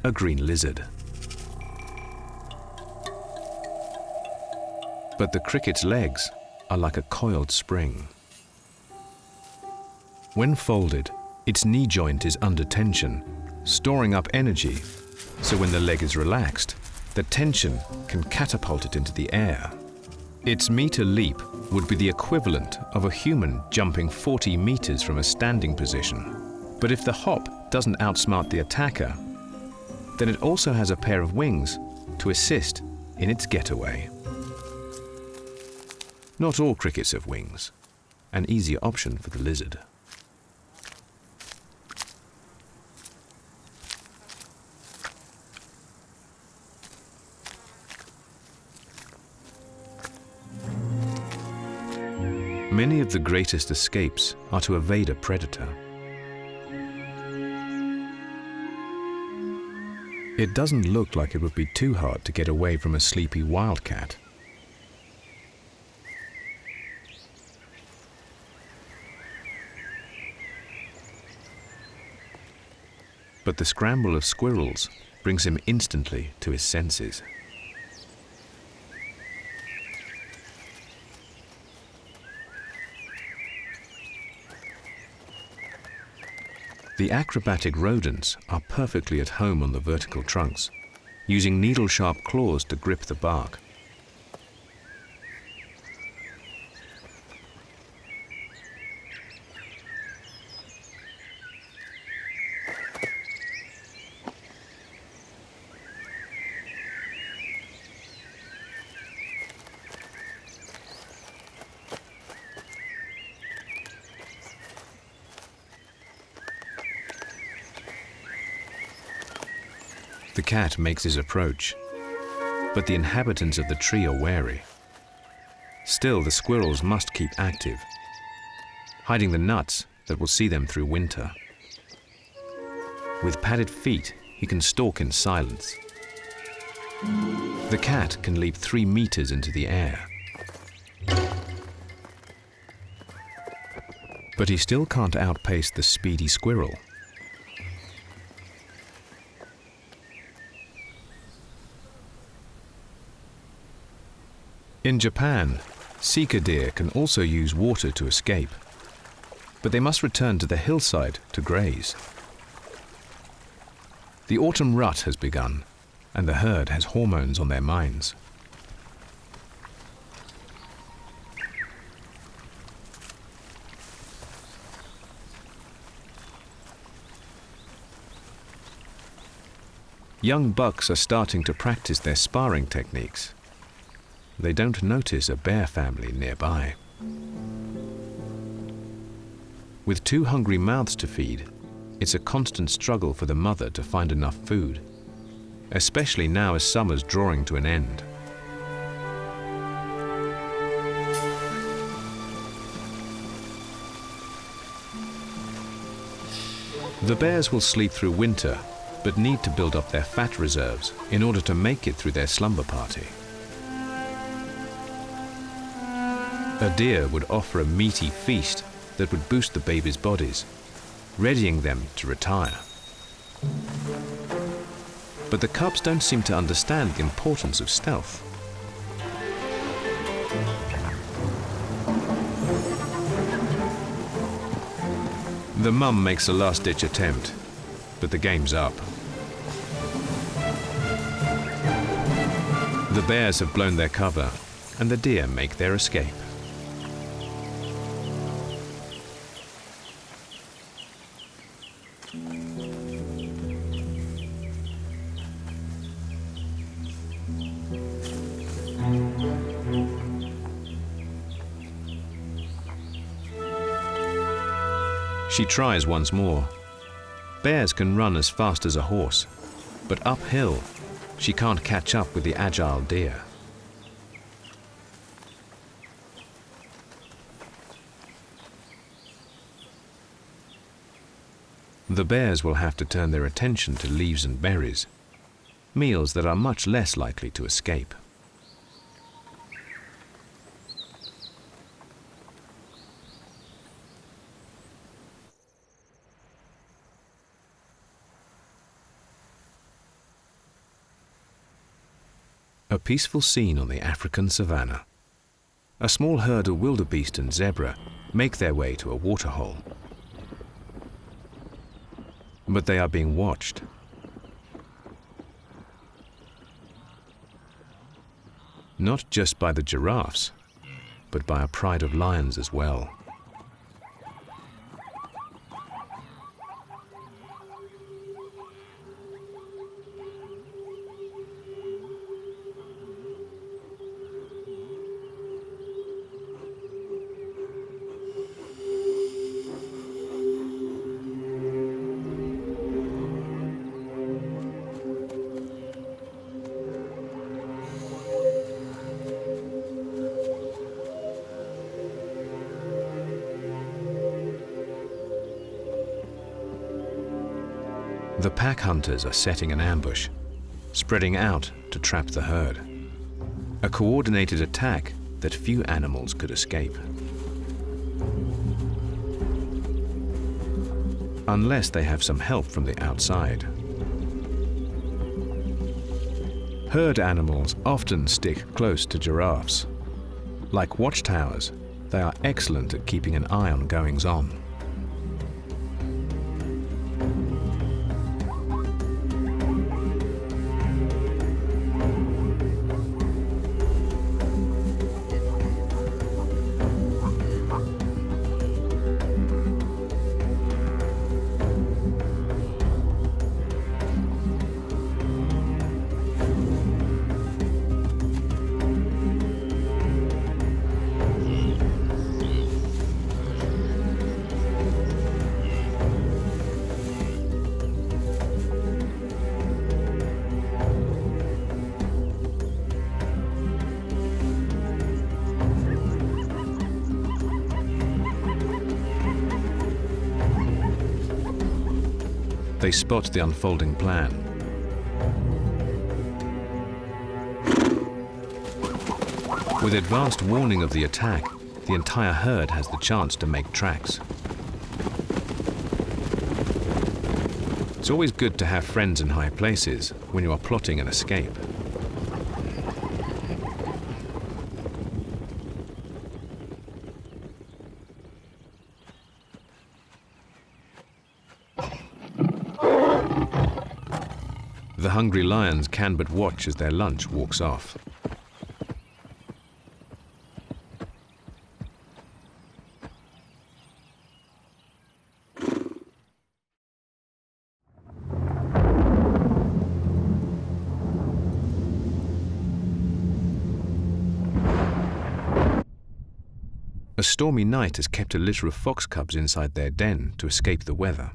A green lizard. But the cricket's legs are like a coiled spring. When folded, its knee joint is under tension, storing up energy, so when the leg is relaxed, the tension can catapult it into the air. Its meter leap would be the equivalent of a human jumping 40 meters from a standing position. But if the hop doesn't outsmart the attacker, then it also has a pair of wings to assist in its getaway. Not all crickets have wings, an easier option for the lizard. Many of the greatest escapes are to evade a predator. It doesn't look like it would be too hard to get away from a sleepy wildcat. But the scramble of squirrels brings him instantly to his senses. The acrobatic rodents are perfectly at home on the vertical trunks, using needle-sharp claws to grip the bark. The cat makes his approach, but the inhabitants of the tree are wary. Still, the squirrels must keep active, hiding the nuts that will see them through winter. With padded feet, he can stalk in silence. The cat can leap 3 meters into the air. But he still can't outpace the speedy squirrel. In Japan, sika deer can also use water to escape, but they must return to the hillside to graze. The autumn rut has begun, and the herd has hormones on their minds. Young bucks are starting to practice their sparring techniques. They don't notice a bear family nearby. With 2 hungry mouths to feed, it's a constant struggle for the mother to find enough food, especially now as summer's drawing to an end. The bears will sleep through winter, but need to build up their fat reserves in order to make it through their slumber party. A deer would offer a meaty feast that would boost the babies' bodies, readying them to retire. But the cubs don't seem to understand the importance of stealth. The mum makes a last-ditch attempt, but the game's up. The bears have blown their cover, and the deer make their escape. She tries once more. Bears can run as fast as a horse, but uphill, she can't catch up with the agile deer. The bears will have to turn their attention to leaves and berries, meals that are much less likely to escape. A peaceful scene on the African savannah. A small herd of wildebeest and zebra make their way to a waterhole. But they are being watched. Not just by the giraffes, but by a pride of lions as well. The pack hunters are setting an ambush, spreading out to trap the herd. A coordinated attack that few animals could escape. Unless they have some help from the outside. Herd animals often stick close to giraffes. Like watchtowers, they are excellent at keeping an eye on goings-on. They spot the unfolding plan. With advanced warning of the attack, the entire herd has the chance to make tracks. It's always good to have friends in high places when you are plotting an escape. The hungry lions can but watch as their lunch walks off. A stormy night has kept a litter of fox cubs inside their den to escape the weather.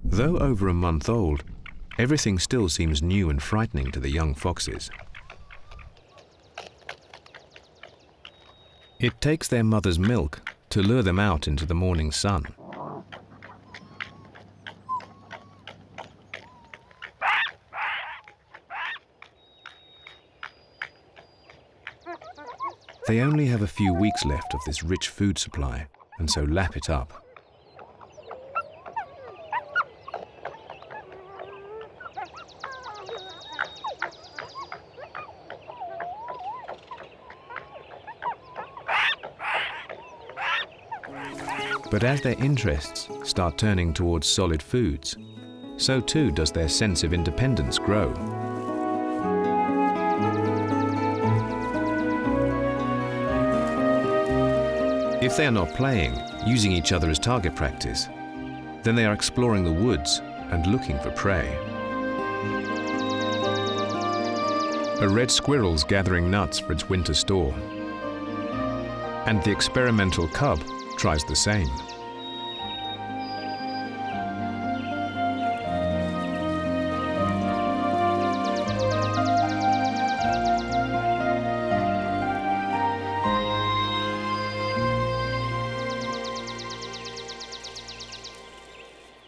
Though over a month old, everything still seems new and frightening to the young foxes. It takes their mother's milk to lure them out into the morning sun. They only have a few weeks left of this rich food supply, and so lap it up. But as their interests start turning towards solid foods, so too does their sense of independence grow. If they are not playing, using each other as target practice, then they are exploring the woods and looking for prey. A red squirrel's gathering nuts for its winter store, and the experimental cub tries the same.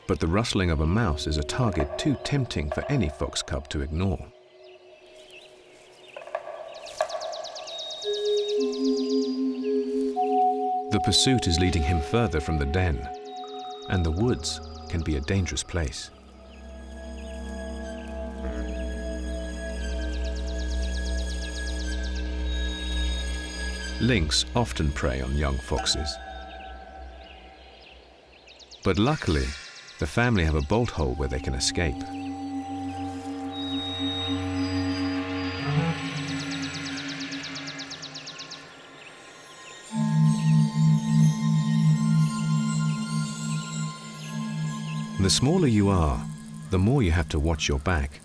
But the rustling of a mouse is a target too tempting for any fox cub to ignore. The pursuit is leading him further from the den, and the woods can be a dangerous place. Lynx often prey on young foxes. But luckily, the family have a bolt hole where they can escape. The smaller you are, the more you have to watch your back,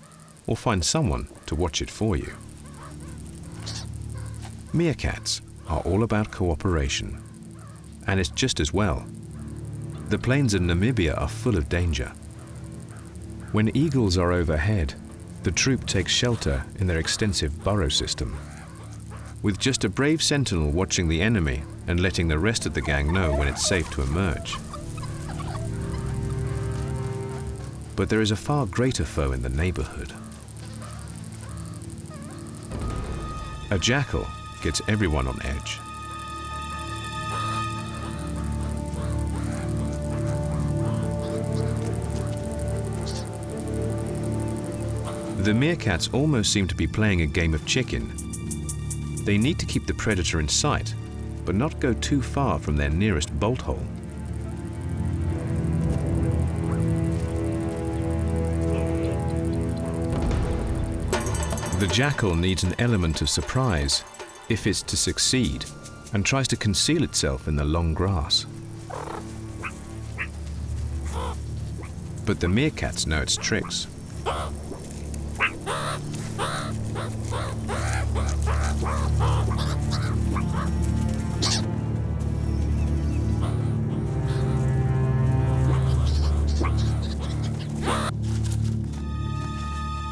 or find someone to watch it for you. Meerkats are all about cooperation, and it's just as well. The plains of Namibia are full of danger. When eagles are overhead, the troop takes shelter in their extensive burrow system, with just a brave sentinel watching the enemy and letting the rest of the gang know when it's safe to emerge. But there is a far greater foe in the neighborhood. A jackal gets everyone on edge. The meerkats almost seem to be playing a game of chicken. They need to keep the predator in sight, but not go too far from their nearest bolt hole. The jackal needs an element of surprise if it's to succeed, and tries to conceal itself in the long grass. But the meerkats know its tricks.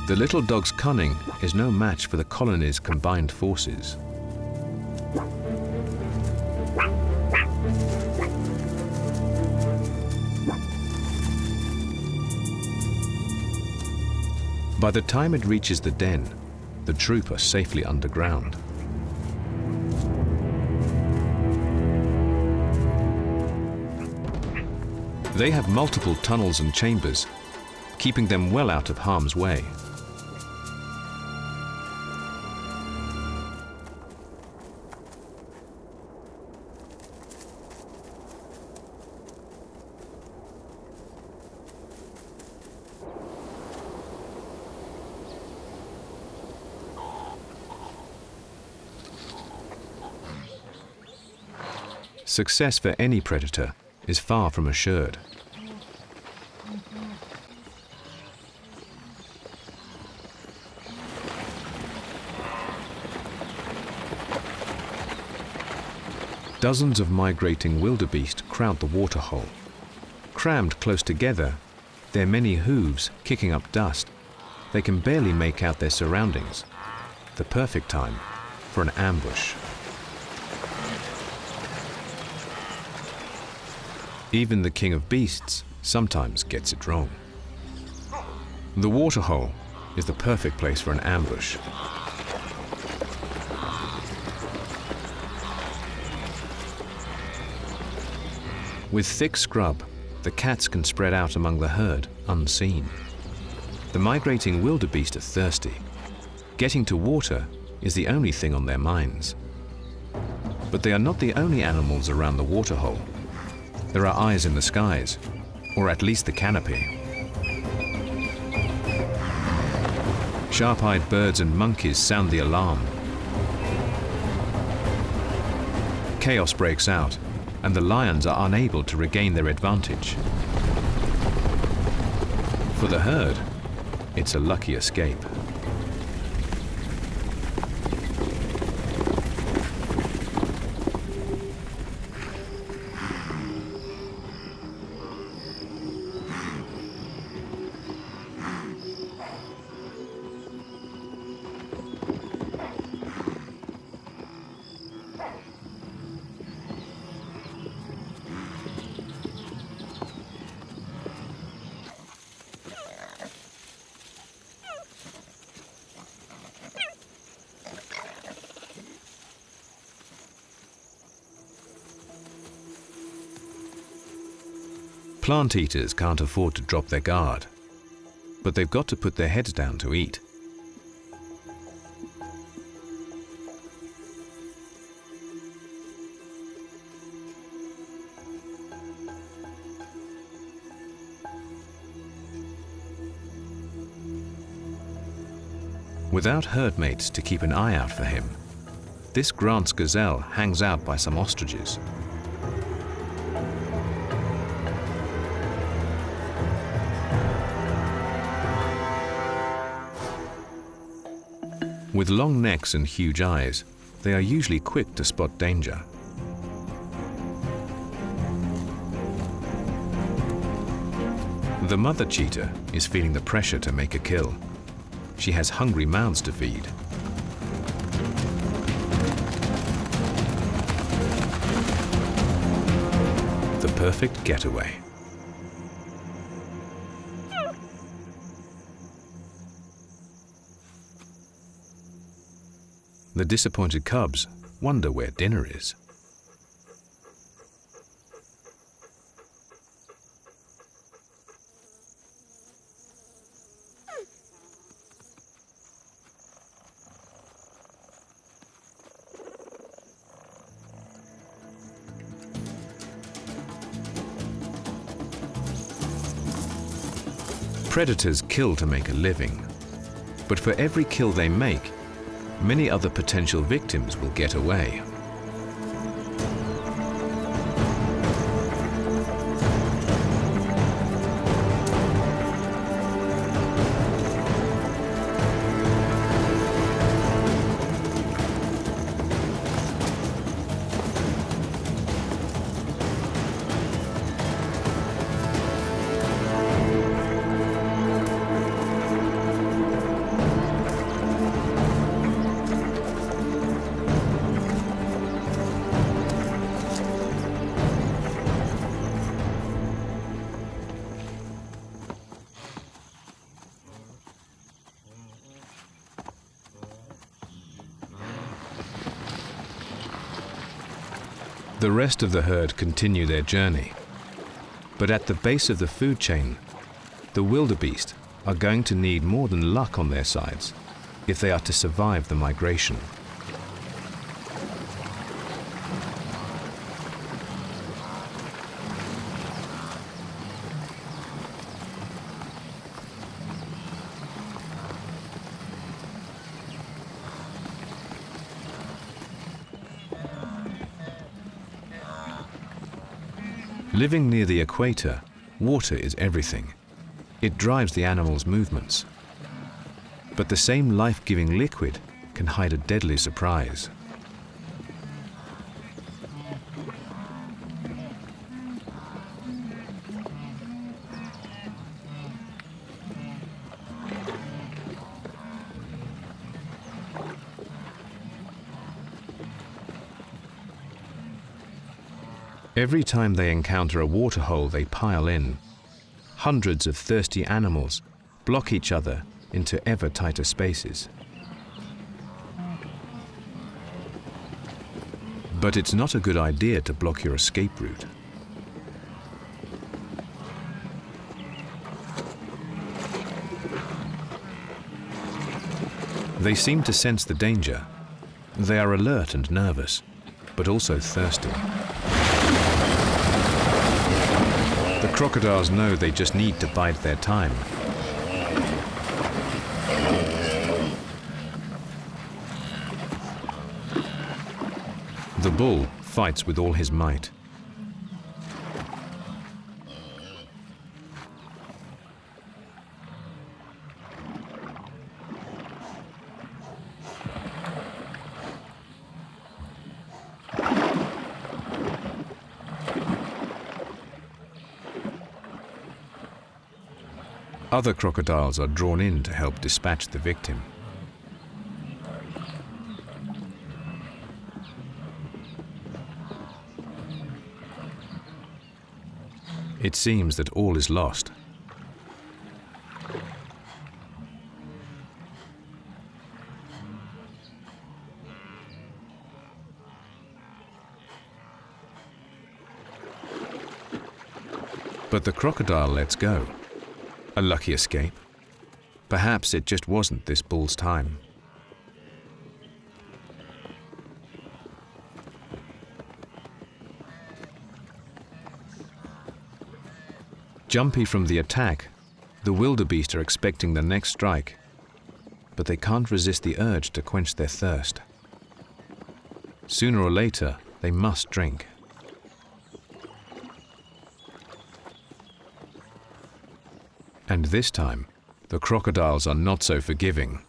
The little dog's cunning is no match for the colony's combined forces. By the time it reaches the den, the troop are safely underground. They have multiple tunnels and chambers, keeping them well out of harm's way. Success for any predator is far from assured. Dozens of migrating wildebeest crowd the waterhole. Crammed close together, their many hooves kicking up dust, they can barely make out their surroundings. The perfect time for an ambush. Even the king of beasts sometimes gets it wrong. The waterhole is the perfect place for an ambush. With thick scrub, the cats can spread out among the herd unseen. The migrating wildebeest are thirsty. Getting to water is the only thing on their minds. But they are not the only animals around the waterhole. There are eyes in the skies, or at least the canopy. Sharp-eyed birds and monkeys sound the alarm. Chaos breaks out, and the lions are unable to regain their advantage. For the herd, it's a lucky escape. Plant eaters can't afford to drop their guard, but they've got to put their heads down to eat. Without herd mates to keep an eye out for him, this Grant's gazelle hangs out by some ostriches. With long necks and huge eyes, they are usually quick to spot danger. The mother cheetah is feeling the pressure to make a kill. She has hungry mouths to feed. The perfect getaway. The disappointed cubs wonder where dinner is. Predators kill to make a living, but for every kill they make, many other potential victims will get away. The rest of the herd continue their journey, but at the base of the food chain, the wildebeest are going to need more than luck on their sides if they are to survive the migration. Living near the equator, water is everything. It drives the animal's movements. But the same life-giving liquid can hide a deadly surprise. Every time they encounter a waterhole, they pile in. Hundreds of thirsty animals block each other into ever tighter spaces. But it's not a good idea to block your escape route. They seem to sense the danger. They are alert and nervous, but also thirsty. crocodiles know they just need to bide their time. The bull fights with all his might. Other crocodiles are drawn in to help dispatch the victim. It seems that all is lost. But the crocodile lets go. A lucky escape. Perhaps it just wasn't this bull's time. Jumpy from the attack, the wildebeest are expecting the next strike, but they can't resist the urge to quench their thirst. Sooner or later, they must drink. And this time, the crocodiles are not so forgiving.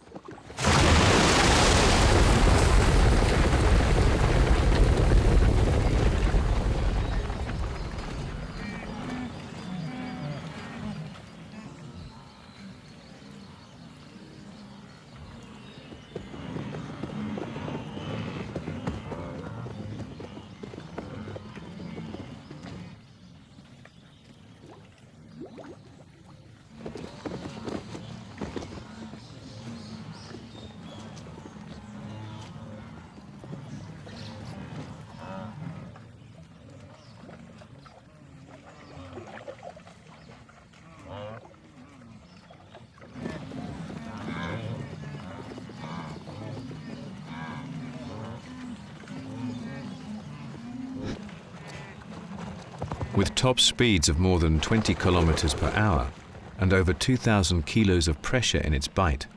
With top speeds of more than 20 kilometers per hour and over 2,000 kilos of pressure in its bite,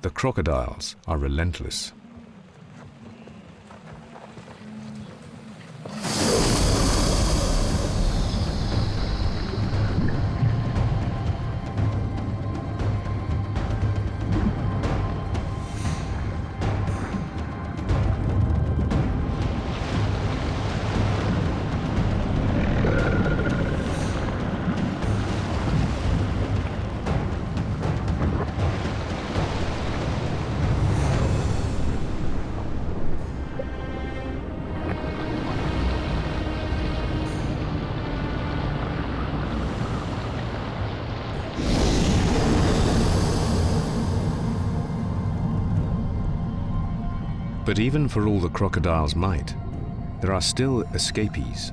the crocodiles are relentless. But even for all the crocodile's might, there are still escapees.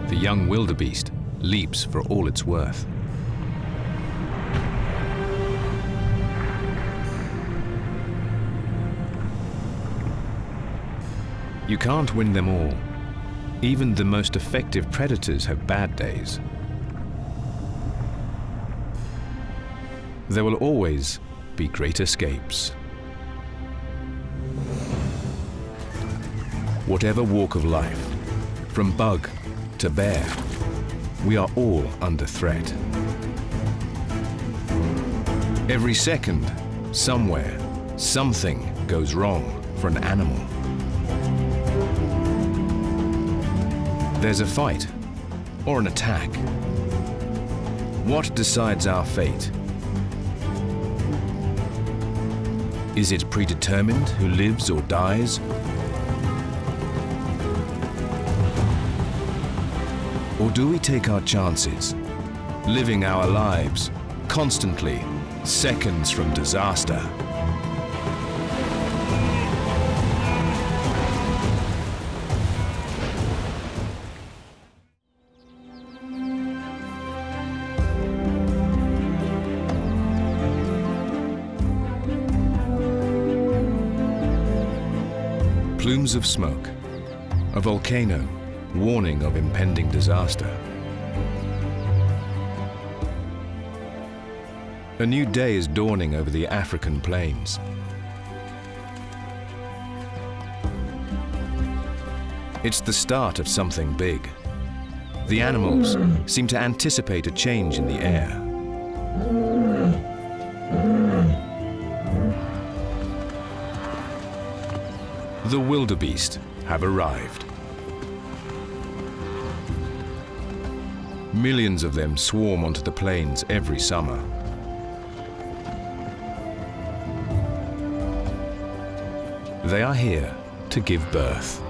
The young wildebeest leaps for all it's worth. You can't win them all. Even the most effective predators have bad days. There will always be great escapes. Whatever walk of life, from bug to bear, we are all under threat. Every second, somewhere, something goes wrong for an animal. There's a fight or an attack. What decides our fate? Is it predetermined who lives or dies? Or do we take our chances, living our lives, constantly, seconds from disaster? Plumes of smoke, a volcano, warning of impending disaster. A new day is dawning over the African plains. It's the start of something big. The animals seem to anticipate a change in the air. The wildebeest have arrived. Millions of them swarm onto the plains every summer. They are here to give birth.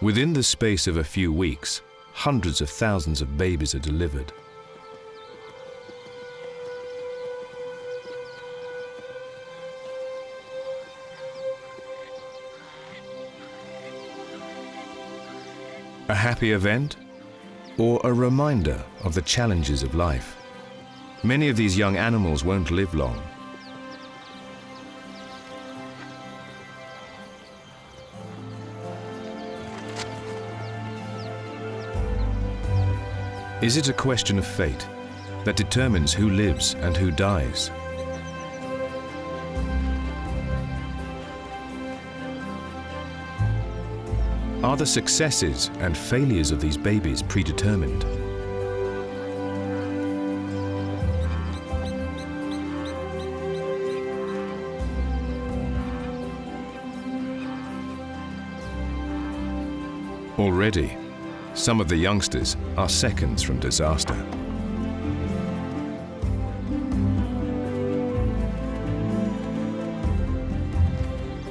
Within the space of a few weeks, hundreds of thousands of babies are delivered. A happy event, or a reminder of the challenges of life? Many of these young animals won't live long. Is it a question of fate that determines who lives and who dies? Are the successes and failures of these babies predetermined? Already, some of the youngsters are seconds from disaster.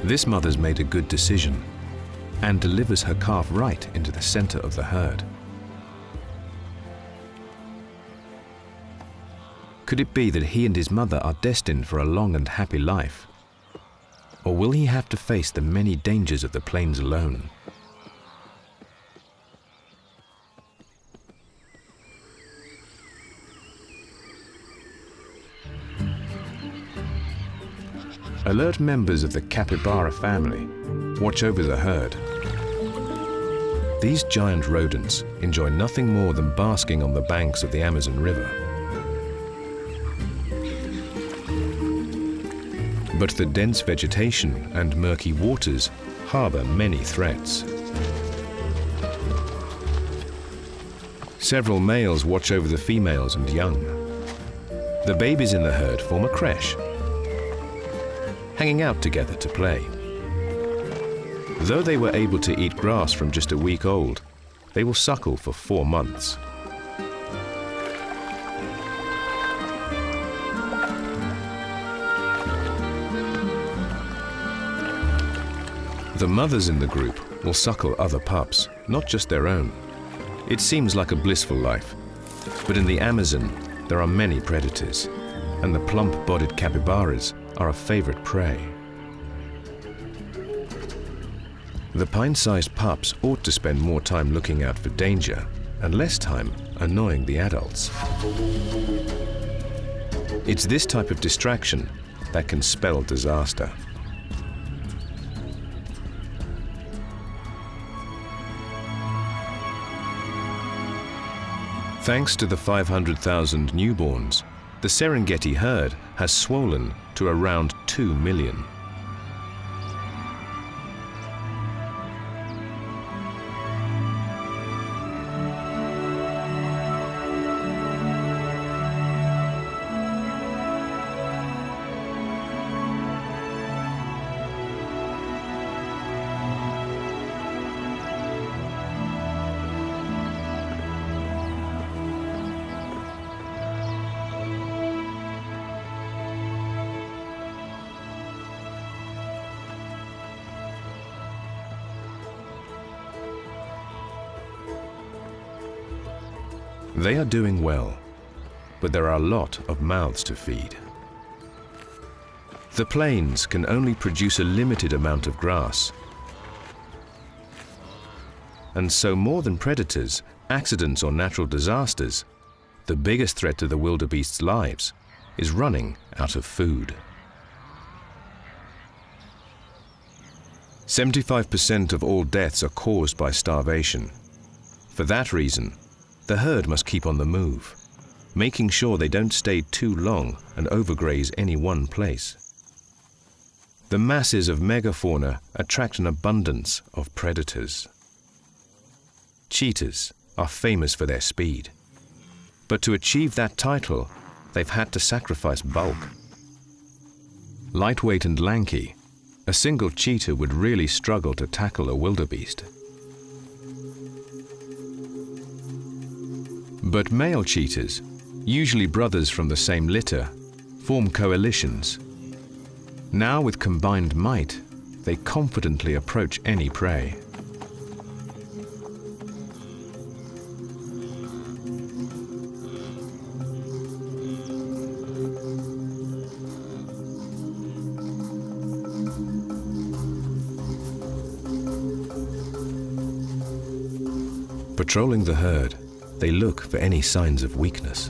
This mother's made a good decision and delivers her calf right into the center of the herd. Could it be that he and his mother are destined for a long and happy life? Or will he have to face the many dangers of the plains alone? Alert members of the capybara family watch over the herd. These giant rodents enjoy nothing more than basking on the banks of the Amazon River. But the dense vegetation and murky waters harbor many threats. Several males watch over the females and young. The babies in the herd form a creche, hanging out together to play. Though they were able to eat grass from just a week old, they will suckle for 4 months. The mothers in the group will suckle other pups, not just their own. It seems like a blissful life, but in the Amazon there are many predators, and the plump-bodied capybaras are a favorite prey. The pint-sized pups ought to spend more time looking out for danger and less time annoying the adults. It's this type of distraction that can spell disaster. Thanks to the 500,000 newborns, the Serengeti herd has swollen to around 2 million. They are doing well, but there are a lot of mouths to feed. The plains can only produce a limited amount of grass. And so more than predators, accidents or natural disasters, the biggest threat to the wildebeest's lives is running out of food. 75% of all deaths are caused by starvation. For that reason, the herd must keep on the move, making sure they don't stay too long and overgraze any one place. The masses of megafauna attract an abundance of predators. Cheetahs are famous for their speed, but to achieve that title, they've had to sacrifice bulk. Lightweight and lanky, a single cheetah would really struggle to tackle a wildebeest. But male cheetahs, usually brothers from the same litter, form coalitions. Now with combined might, they confidently approach any prey. Patrolling the herd, they look for any signs of weakness.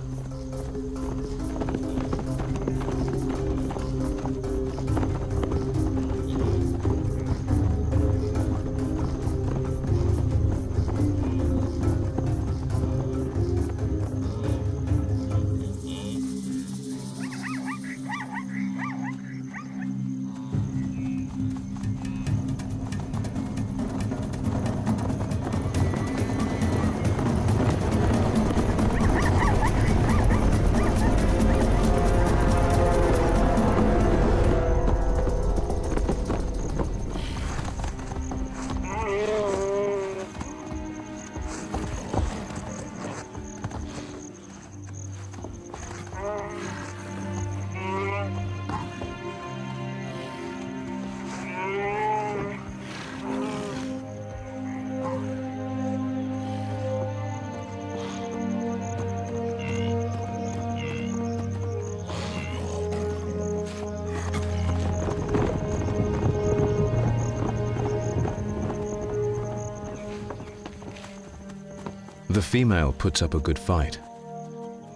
The female puts up a good fight,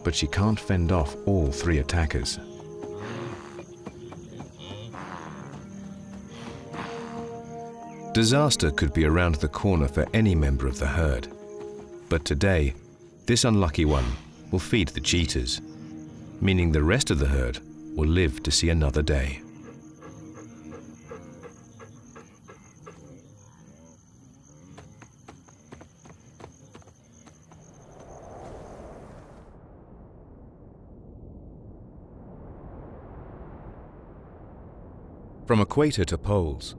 but she can't fend off all three attackers. Disaster could be around the corner for any member of the herd, but today, this unlucky one will feed the cheetahs, meaning the rest of the herd will live to see another day. From equator to poles,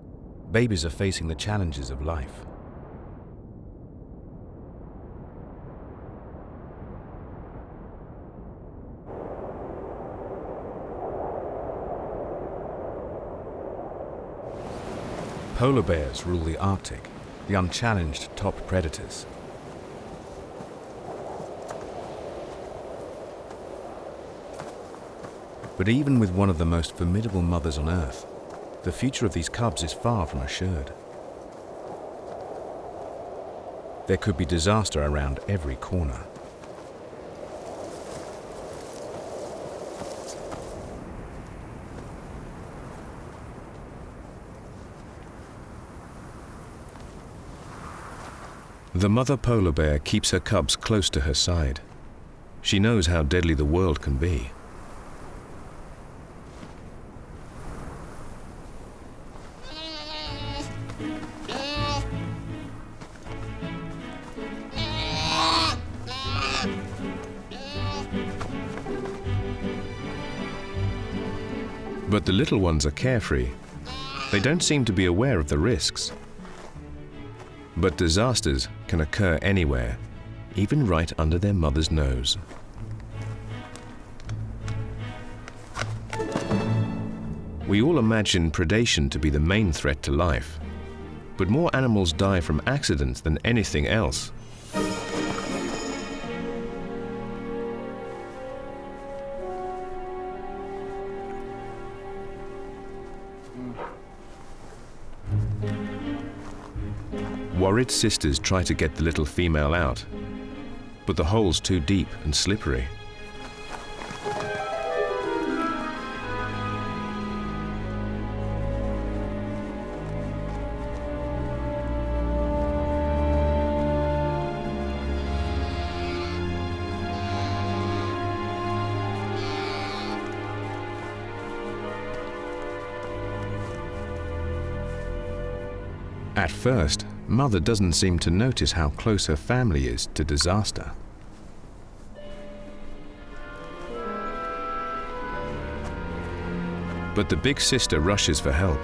babies are facing the challenges of life. Polar bears rule the Arctic, the unchallenged top predators. But even with one of the most formidable mothers on Earth, the future of these cubs is far from assured. There could be disaster around every corner. The mother polar bear keeps her cubs close to her side. She knows how deadly the world can be. But the little ones are carefree. They don't seem to be aware of the risks. But disasters can occur anywhere, even right under their mother's nose. We all imagine predation to be the main threat to life, but more animals die from accidents than anything else. Worried sisters try to get the little female out, but the hole's too deep and slippery. At first, Mother doesn't seem to notice how close her family is to disaster. But the big sister rushes for help.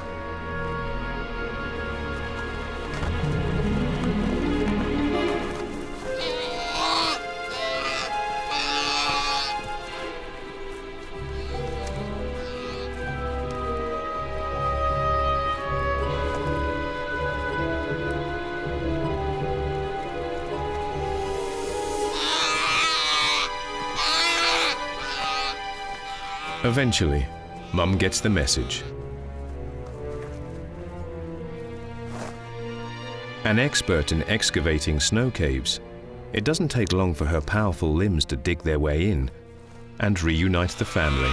Eventually, Mum gets the message. An expert in excavating snow caves, it doesn't take long for her powerful limbs to dig their way in and reunite the family.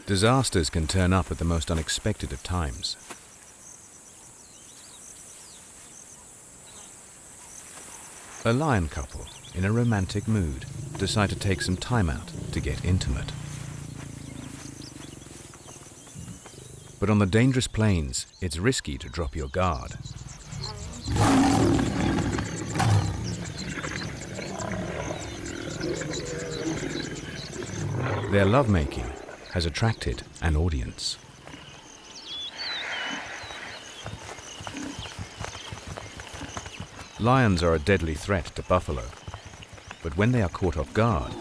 Disasters can turn up at the most unexpected of times. A lion couple, in a romantic mood, decide to take some time out to get intimate. But on the dangerous plains, it's risky to drop your guard. Their lovemaking has attracted an audience. Lions are a deadly threat to buffalo, but when they are caught off guard,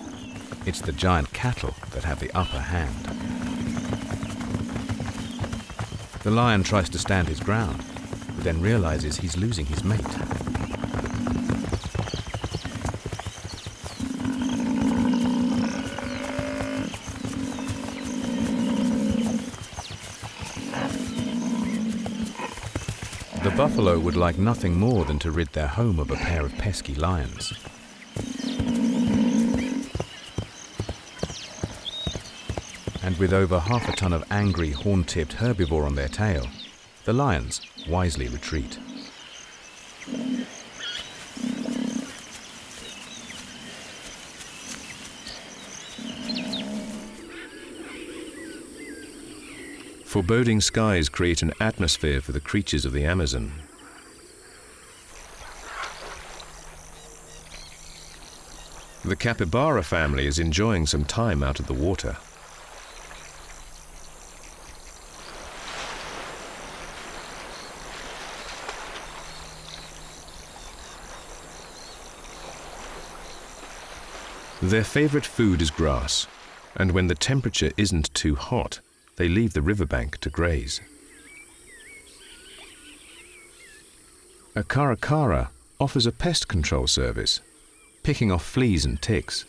it's the giant cattle that have the upper hand. The lion tries to stand his ground, but then realizes he's losing his mate. The buffalo would like nothing more than to rid their home of a pair of pesky lions. And with over half a ton of angry, horn-tipped herbivore on their tail, the lions wisely retreat. Foreboding skies create an atmosphere for the creatures of the Amazon. The capybara family is enjoying some time out of the water. Their favorite food is grass, and when the temperature isn't too hot, they leave the riverbank to graze. A caracara offers a pest control service, picking off fleas and ticks.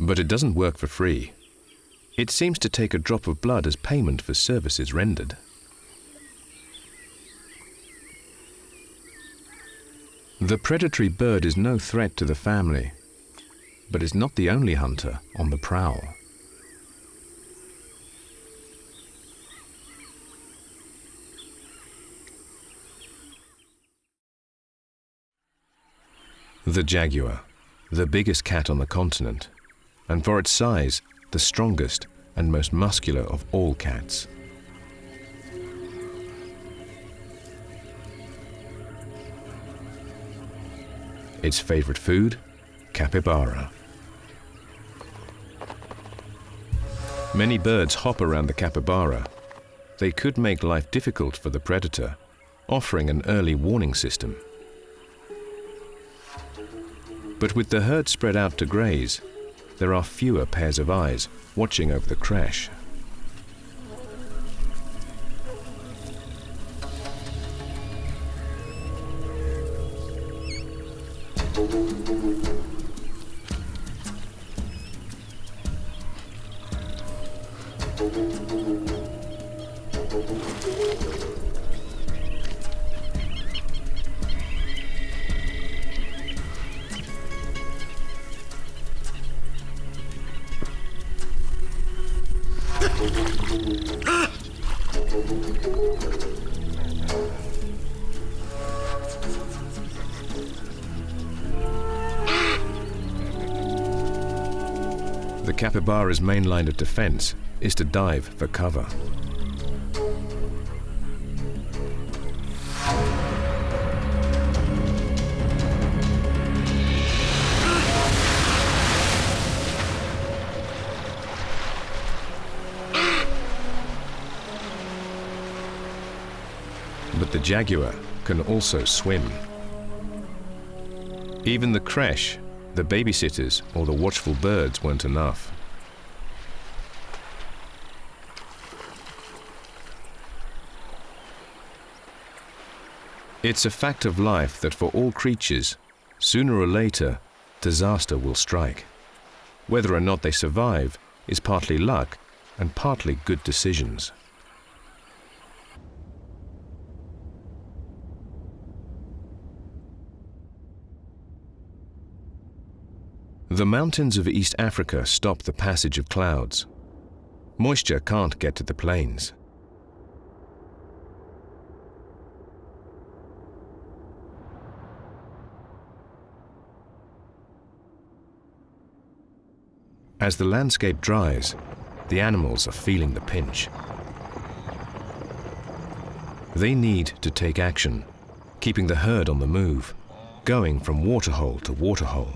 But it doesn't work for free. It seems to take a drop of blood as payment for services rendered. The predatory bird is no threat to the family, but is not the only hunter on the prowl. The jaguar, the biggest cat on the continent, and for its size, the strongest and most muscular of all cats. Its favorite food? Capybara. Many birds hop around the capybara. They could make life difficult for the predator, offering an early warning system. But with the herd spread out to graze, there are fewer pairs of eyes watching over the crash. The capybara's main line of defense is to dive for cover. But the jaguar can also swim. Even the creche, the babysitters, or the watchful birds weren't enough. It's a fact of life that for all creatures, sooner or later, disaster will strike. Whether or not they survive is partly luck and partly good decisions. The mountains of East Africa stop the passage of clouds. Moisture can't get to the plains. As the landscape dries, the animals are feeling the pinch. They need to take action, keeping the herd on the move, going from waterhole to waterhole.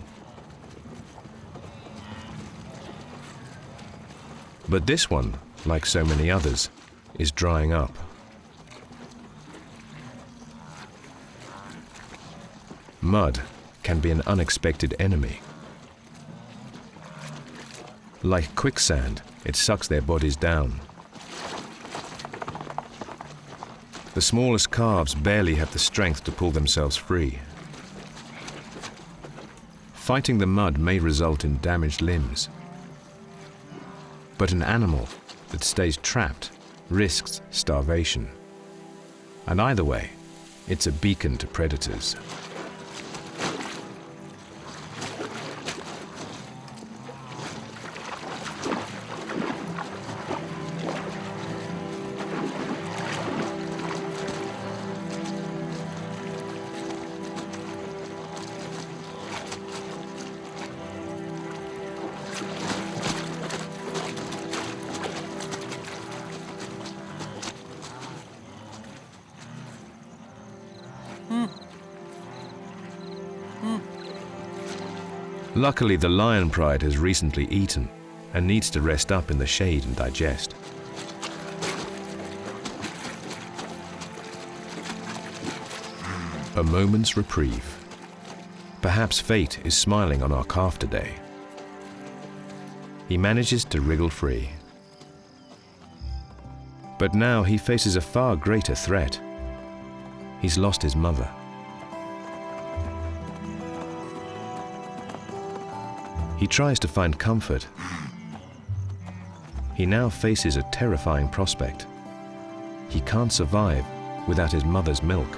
But this one, like so many others, is drying up. Mud can be an unexpected enemy. Like quicksand, it sucks their bodies down. The smallest calves barely have the strength to pull themselves free. Fighting the mud may result in damaged limbs. But an animal that stays trapped risks starvation. And either way, it's a beacon to predators. Luckily, the lion pride has recently eaten and needs to rest up in the shade and digest. A moment's reprieve. Perhaps fate is smiling on our calf today. He manages to wriggle free. But now he faces a far greater threat. He's lost his mother. He tries to find comfort, He now faces a terrifying prospect. He can't survive without his mother's milk.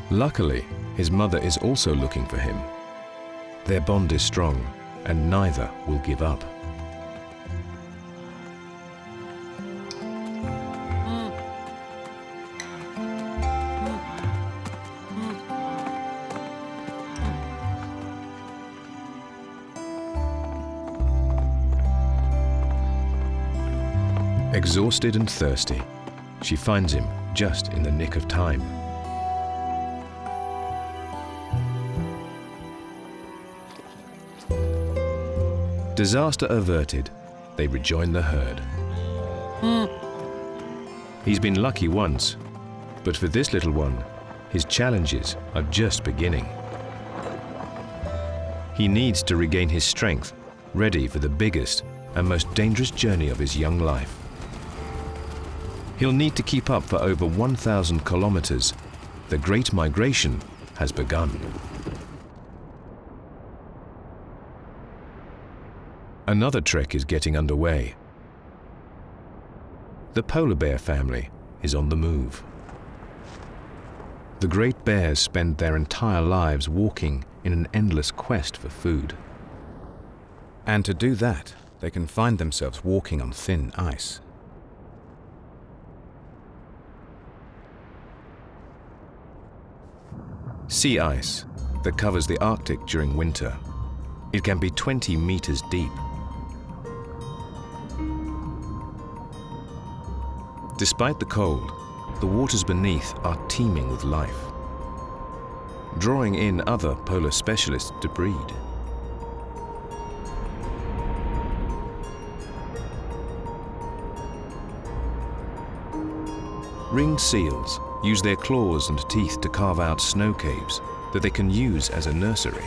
Luckily, his mother is also looking for him. Their bond is strong, and neither will give up. Exhausted and thirsty, she finds him just in the nick of time. Disaster averted, they rejoin the herd. He's been lucky once, but for this little one, his challenges are just beginning. He needs to regain his strength, ready for the biggest and most dangerous journey of his young life. He'll need to keep up for over 1,000 kilometers. The Great Migration has begun. Another trek is getting underway. The polar bear family is on the move. The great bears spend their entire lives walking in an endless quest for food. And to do that, they can find themselves walking on thin ice. Sea ice that covers the Arctic during winter. It can be 20 meters deep. Despite the cold, the waters beneath are teeming with life, drawing in other polar specialists to breed. Ringed seals use their claws and teeth to carve out snow caves that they can use as a nursery.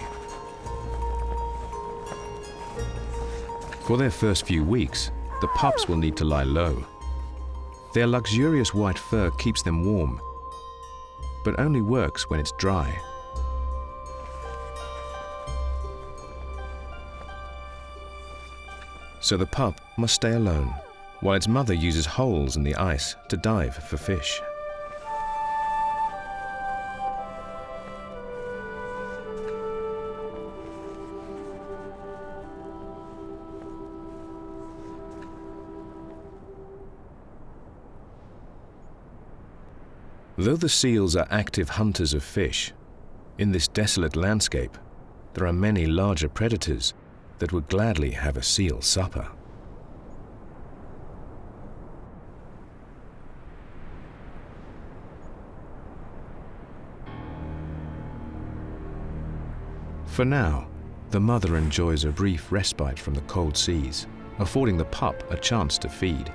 For their first few weeks, the pups will need to lie low. Their luxurious white fur keeps them warm, but only works when it's dry. So the pup must stay alone, while its mother uses holes in the ice to dive for fish. Though the seals are active hunters of fish, in this desolate landscape, there are many larger predators that would gladly have a seal supper. For now, the mother enjoys a brief respite from the cold seas, affording the pup a chance to feed.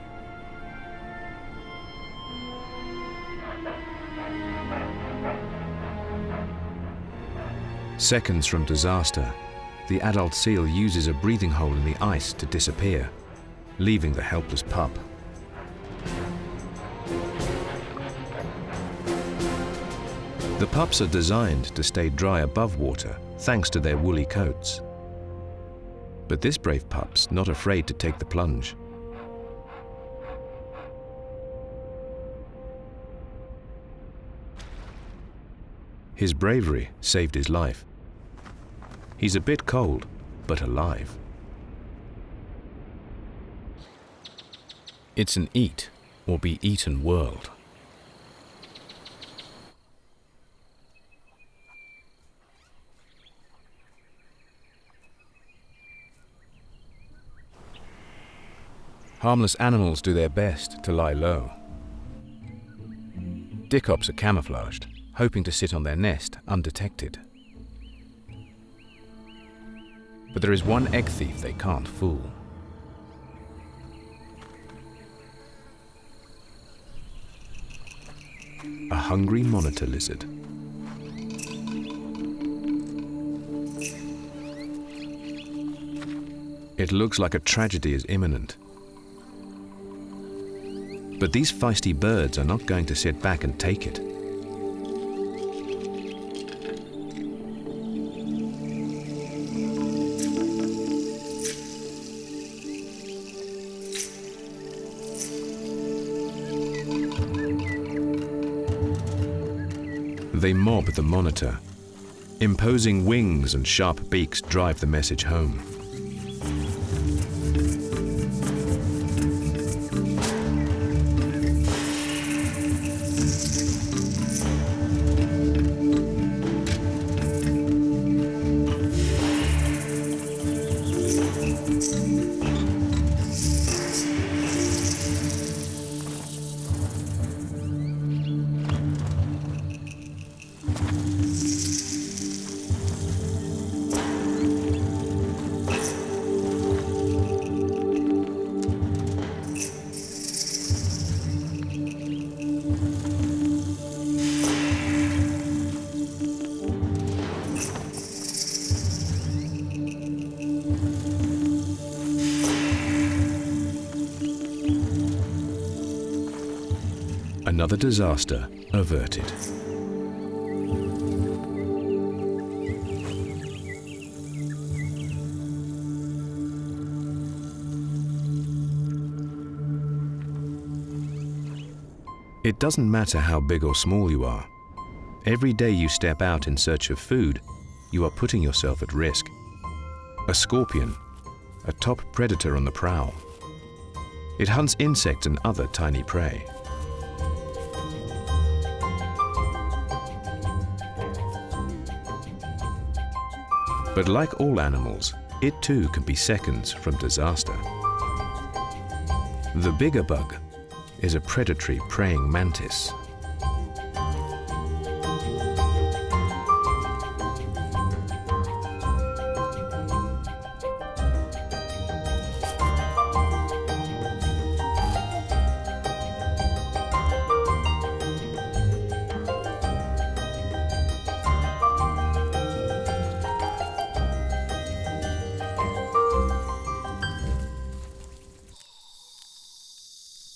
Seconds from disaster, the adult seal uses a breathing hole in the ice to disappear, leaving the helpless pup. The pups are designed to stay dry above water thanks to their woolly coats. But this brave pup's not afraid to take the plunge. His bravery saved his life. He's a bit cold, but alive. It's an eat or be eaten world. Harmless animals do their best to lie low. Dickops are camouflaged, hoping to sit on their nest undetected. But there is one egg thief they can't fool. A hungry monitor lizard. It looks like a tragedy is imminent. But these feisty birds are not going to sit back and take it. They mob the monitor. Imposing wings and sharp beaks drive the message home. Another disaster averted. It doesn't matter how big or small you are. Every day you step out in search of food, you are putting yourself at risk. A scorpion, a top predator on the prowl. It hunts insects and other tiny prey. But like all animals, it too can be seconds from disaster. The bigger bug is a predatory praying mantis.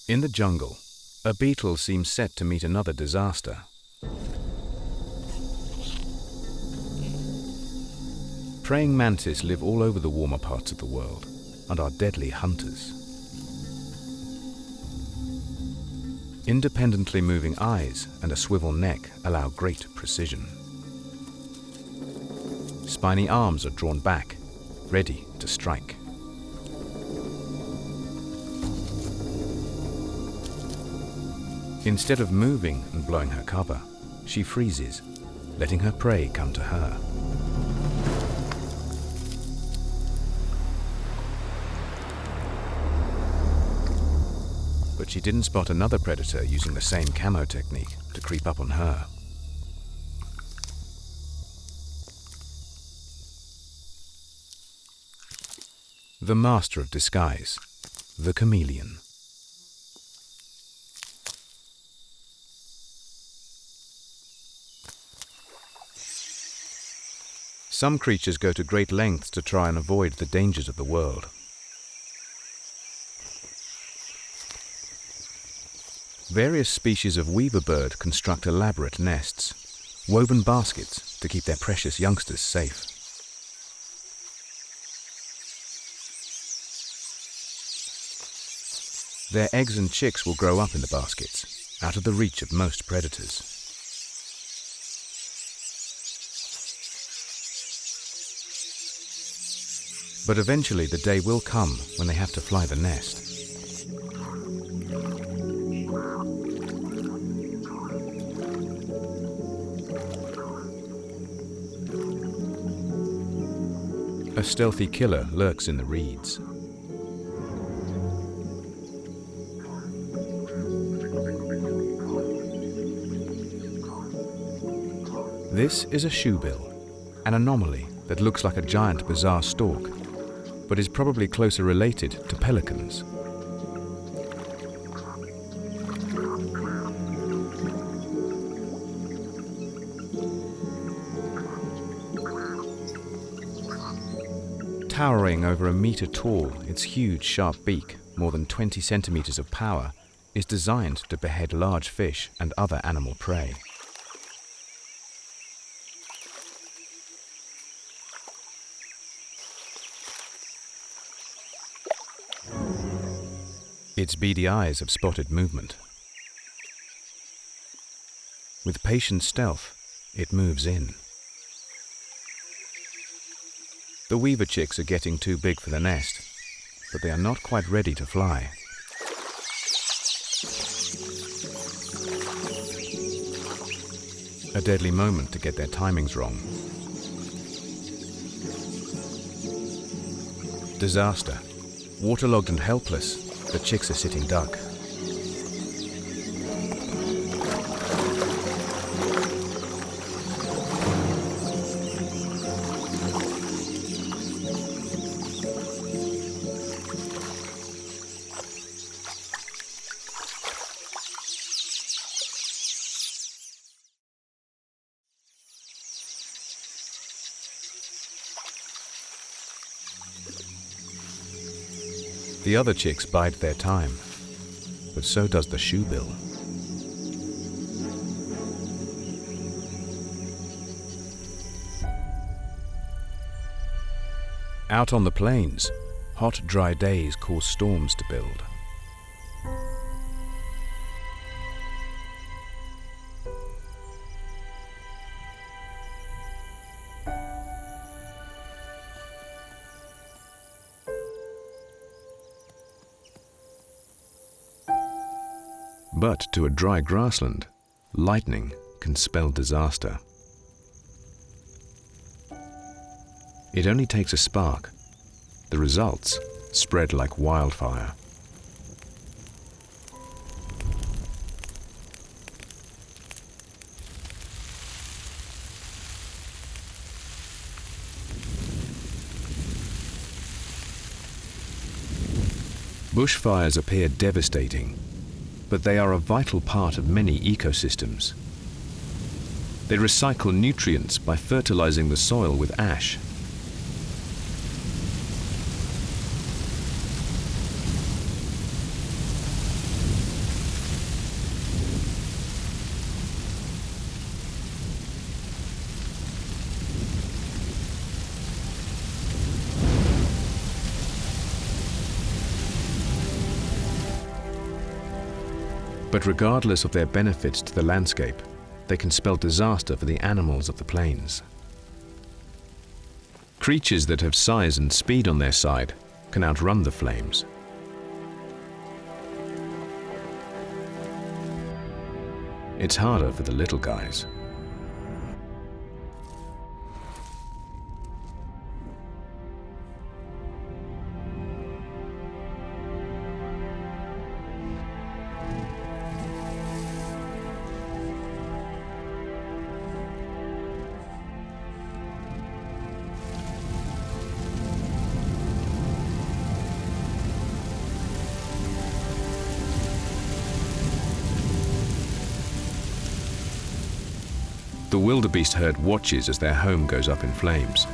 In the jungle, a beetle seems set to meet another disaster. Praying mantis live all over the warmer parts of the world and are deadly hunters. Independently moving eyes and a swivel neck allow great precision. Spiny arms are drawn back, ready to strike. Instead of moving and blowing her cover, she freezes, letting her prey come to her. But she didn't spot another predator using the same camo technique to creep up on her. The master of disguise, the chameleon. Some creatures go to great lengths to try and avoid the dangers of the world. Various species of weaver bird construct elaborate nests, woven baskets to keep their precious youngsters safe. Their eggs and chicks will grow up in the baskets, out of the reach of most predators. But eventually the day will come when they have to fly the nest. A stealthy killer lurks in the reeds. This is a shoebill, an anomaly that looks like a giant bizarre stork, but is probably closer related to pelicans. Towering over a meter tall, its huge sharp beak, more than 20 centimeters of power, is designed to behead large fish and other animal prey. Its beady eyes have spotted movement. With patient stealth, it moves in. The weaver chicks are getting too big for the nest, but they are not quite ready to fly. A deadly moment to get their timings wrong. Disaster. Waterlogged and helpless, the chicks are sitting duck. The other chicks bide their time, but so does the shoebill. Out on the plains, hot, dry days cause storms to build. But to a dry grassland, lightning can spell disaster. It only takes a spark. The results spread like wildfire. Bushfires appear devastating, but they are a vital part of many ecosystems. They recycle nutrients by fertilizing the soil with ash. But regardless of their benefits to the landscape, they can spell disaster for the animals of the plains. Creatures that have size and speed on their side can outrun the flames. It's harder for the little guys. The wildebeest herd watches as their home goes up in flames.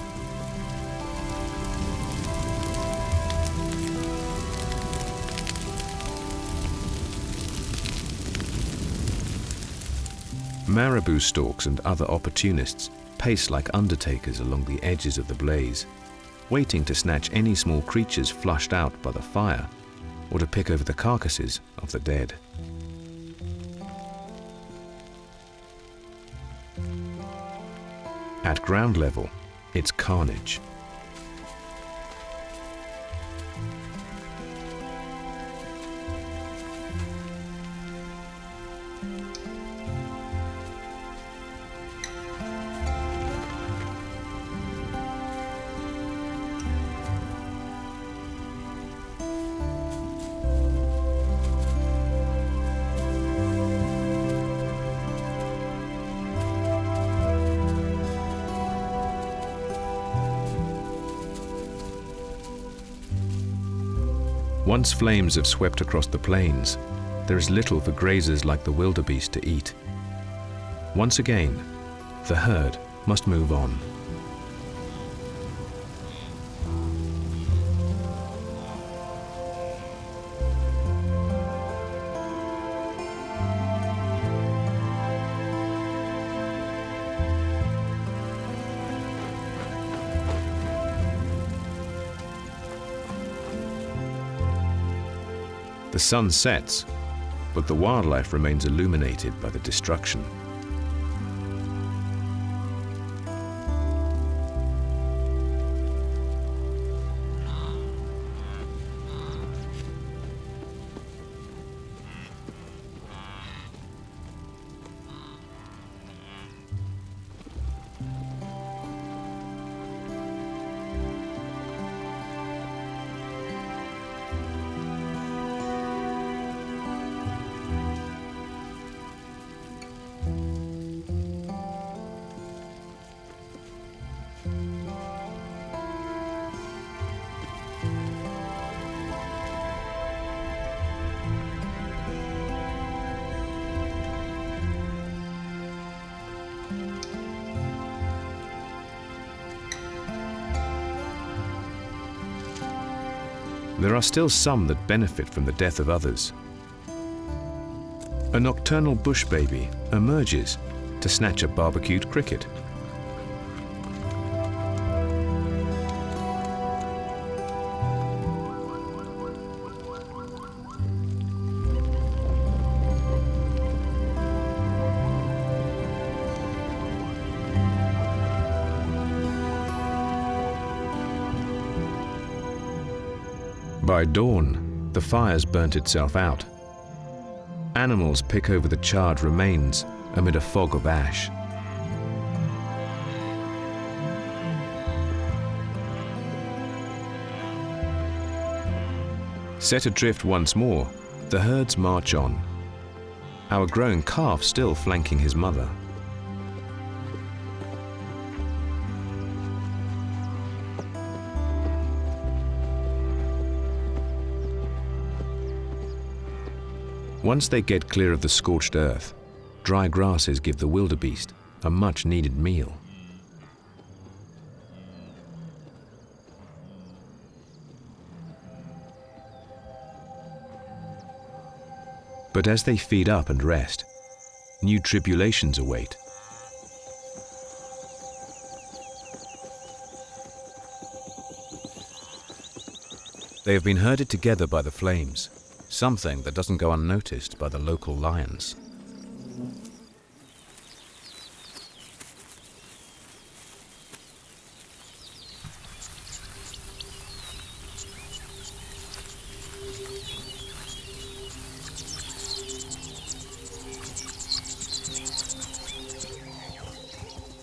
Marabou storks and other opportunists pace like undertakers along the edges of the blaze, waiting to snatch any small creatures flushed out by the fire or to pick over the carcasses of the dead. At ground level, it's carnage. Once flames have swept across the plains, there is little for grazers like the wildebeest to eat. Once again, the herd must move on. The sun sets, but the wildlife remains illuminated by the destruction. There are still some that benefit from the death of others. A nocturnal bush baby emerges to snatch a barbecued cricket. By dawn, the fire's burnt itself out. Animals pick over the charred remains amid a fog of ash. Set adrift once more, the herds march on. Our growing calf still flanking his mother. Once they get clear of the scorched earth, dry grasses give the wildebeest a much-needed meal. But as they feed up and rest, new tribulations await. They have been herded together by the flames, something that doesn't go unnoticed by the local lions.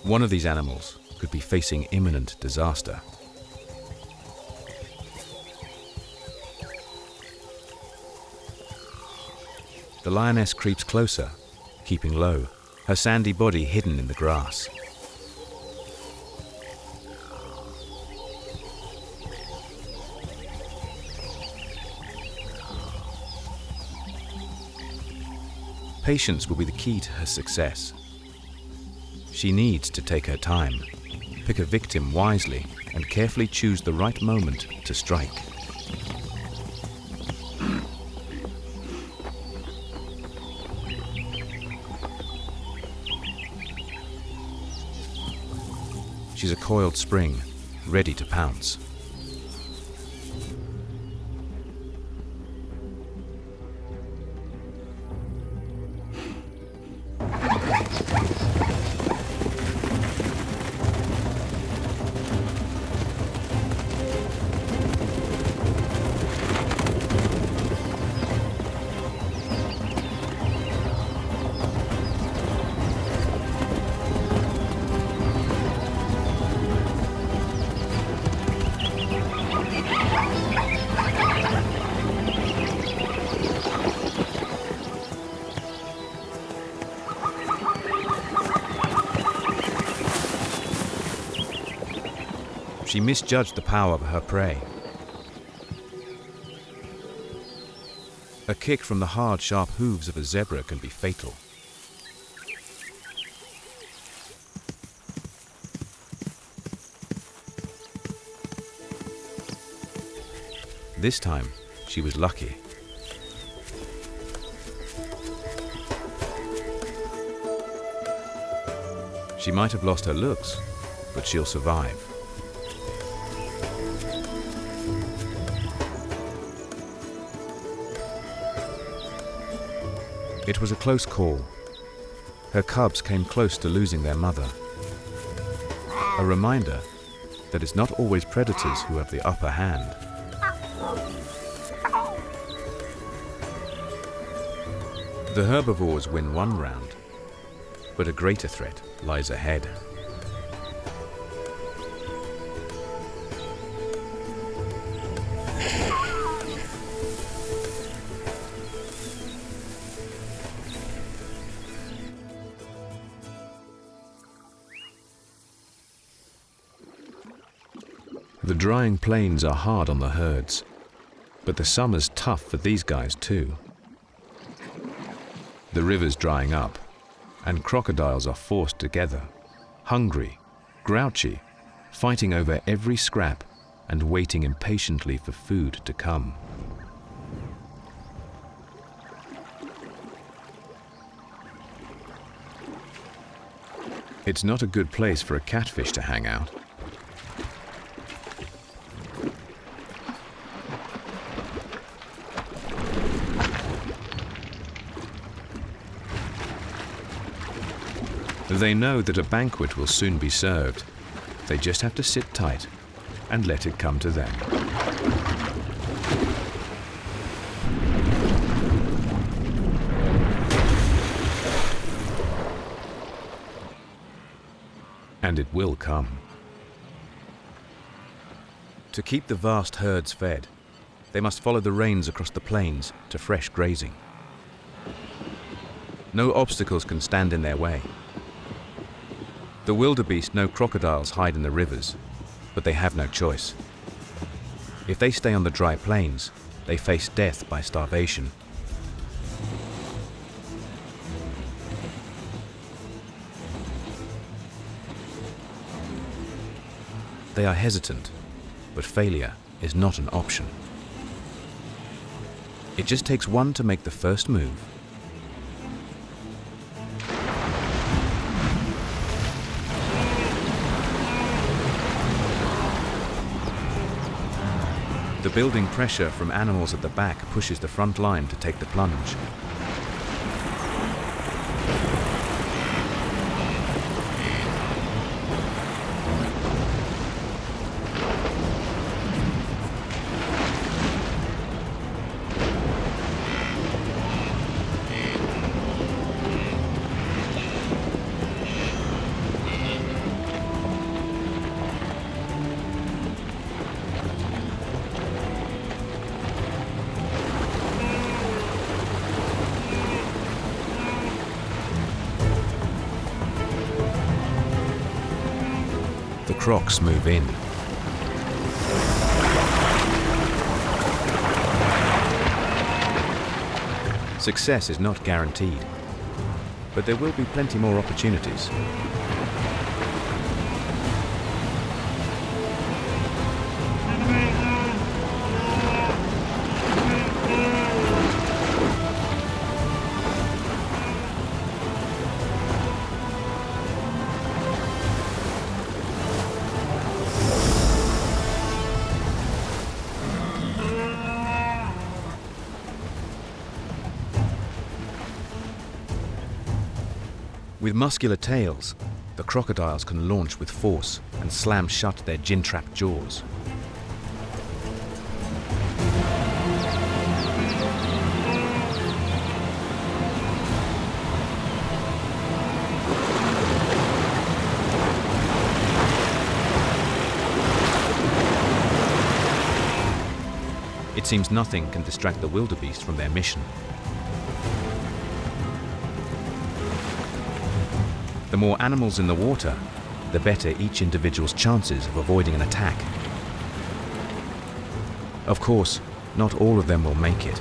One of these animals could be facing imminent disaster. The lioness creeps closer, keeping low, her sandy body hidden in the grass. Patience will be the key to her success. She needs to take her time, pick a victim wisely, and carefully choose the right moment to strike. She's a coiled spring, ready to pounce. She misjudged the power of her prey. A kick from the hard, sharp hooves of a zebra can be fatal. This time, she was lucky. She might have lost her looks, but she'll survive. It was a close call. Her cubs came close to losing their mother. A reminder that it's not always predators who have the upper hand. The herbivores win one round, but a greater threat lies ahead. The drying plains are hard on the herds, but the summer's tough for these guys too. The river's drying up, and crocodiles are forced together, hungry, grouchy, fighting over every scrap and waiting impatiently for food to come. It's not a good place for a catfish to hang out. They know that a banquet will soon be served. They just have to sit tight and let it come to them. And it will come. To keep the vast herds fed, they must follow the rains across the plains to fresh grazing. No obstacles can stand in their way. The wildebeest know crocodiles hide in the rivers, but they have no choice. If they stay on the dry plains, they face death by starvation. They are hesitant, but failure is not an option. It just takes one to make the first move. The building pressure from animals at the back pushes the front line to take the plunge. The crocs move in. Success is not guaranteed, but there will be plenty more opportunities. With muscular tails, the crocodiles can launch with force and slam shut their gin-trap jaws. It seems nothing can distract the wildebeest from their mission. The more animals in the water, the better each individual's chances of avoiding an attack. Of course, not all of them will make it.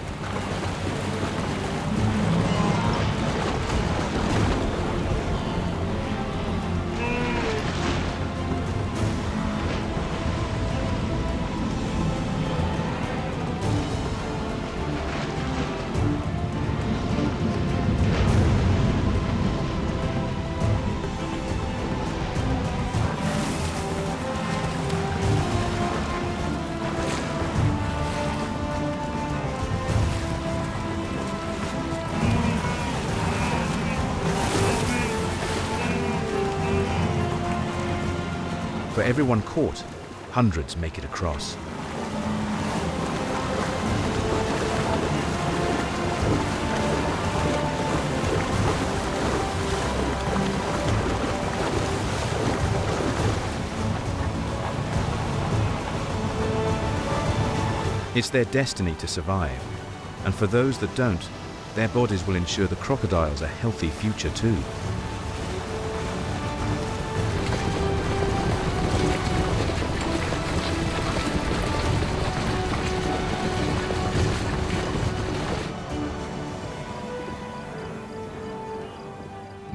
For everyone caught, hundreds make it across. It's their destiny to survive, and for those that don't, their bodies will ensure the crocodiles a healthy future too.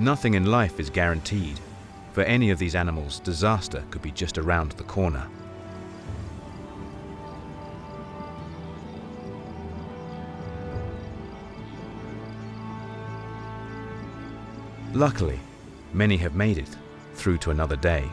Nothing in life is guaranteed. For any of these animals, disaster could be just around the corner. Luckily, many have made it through to another day.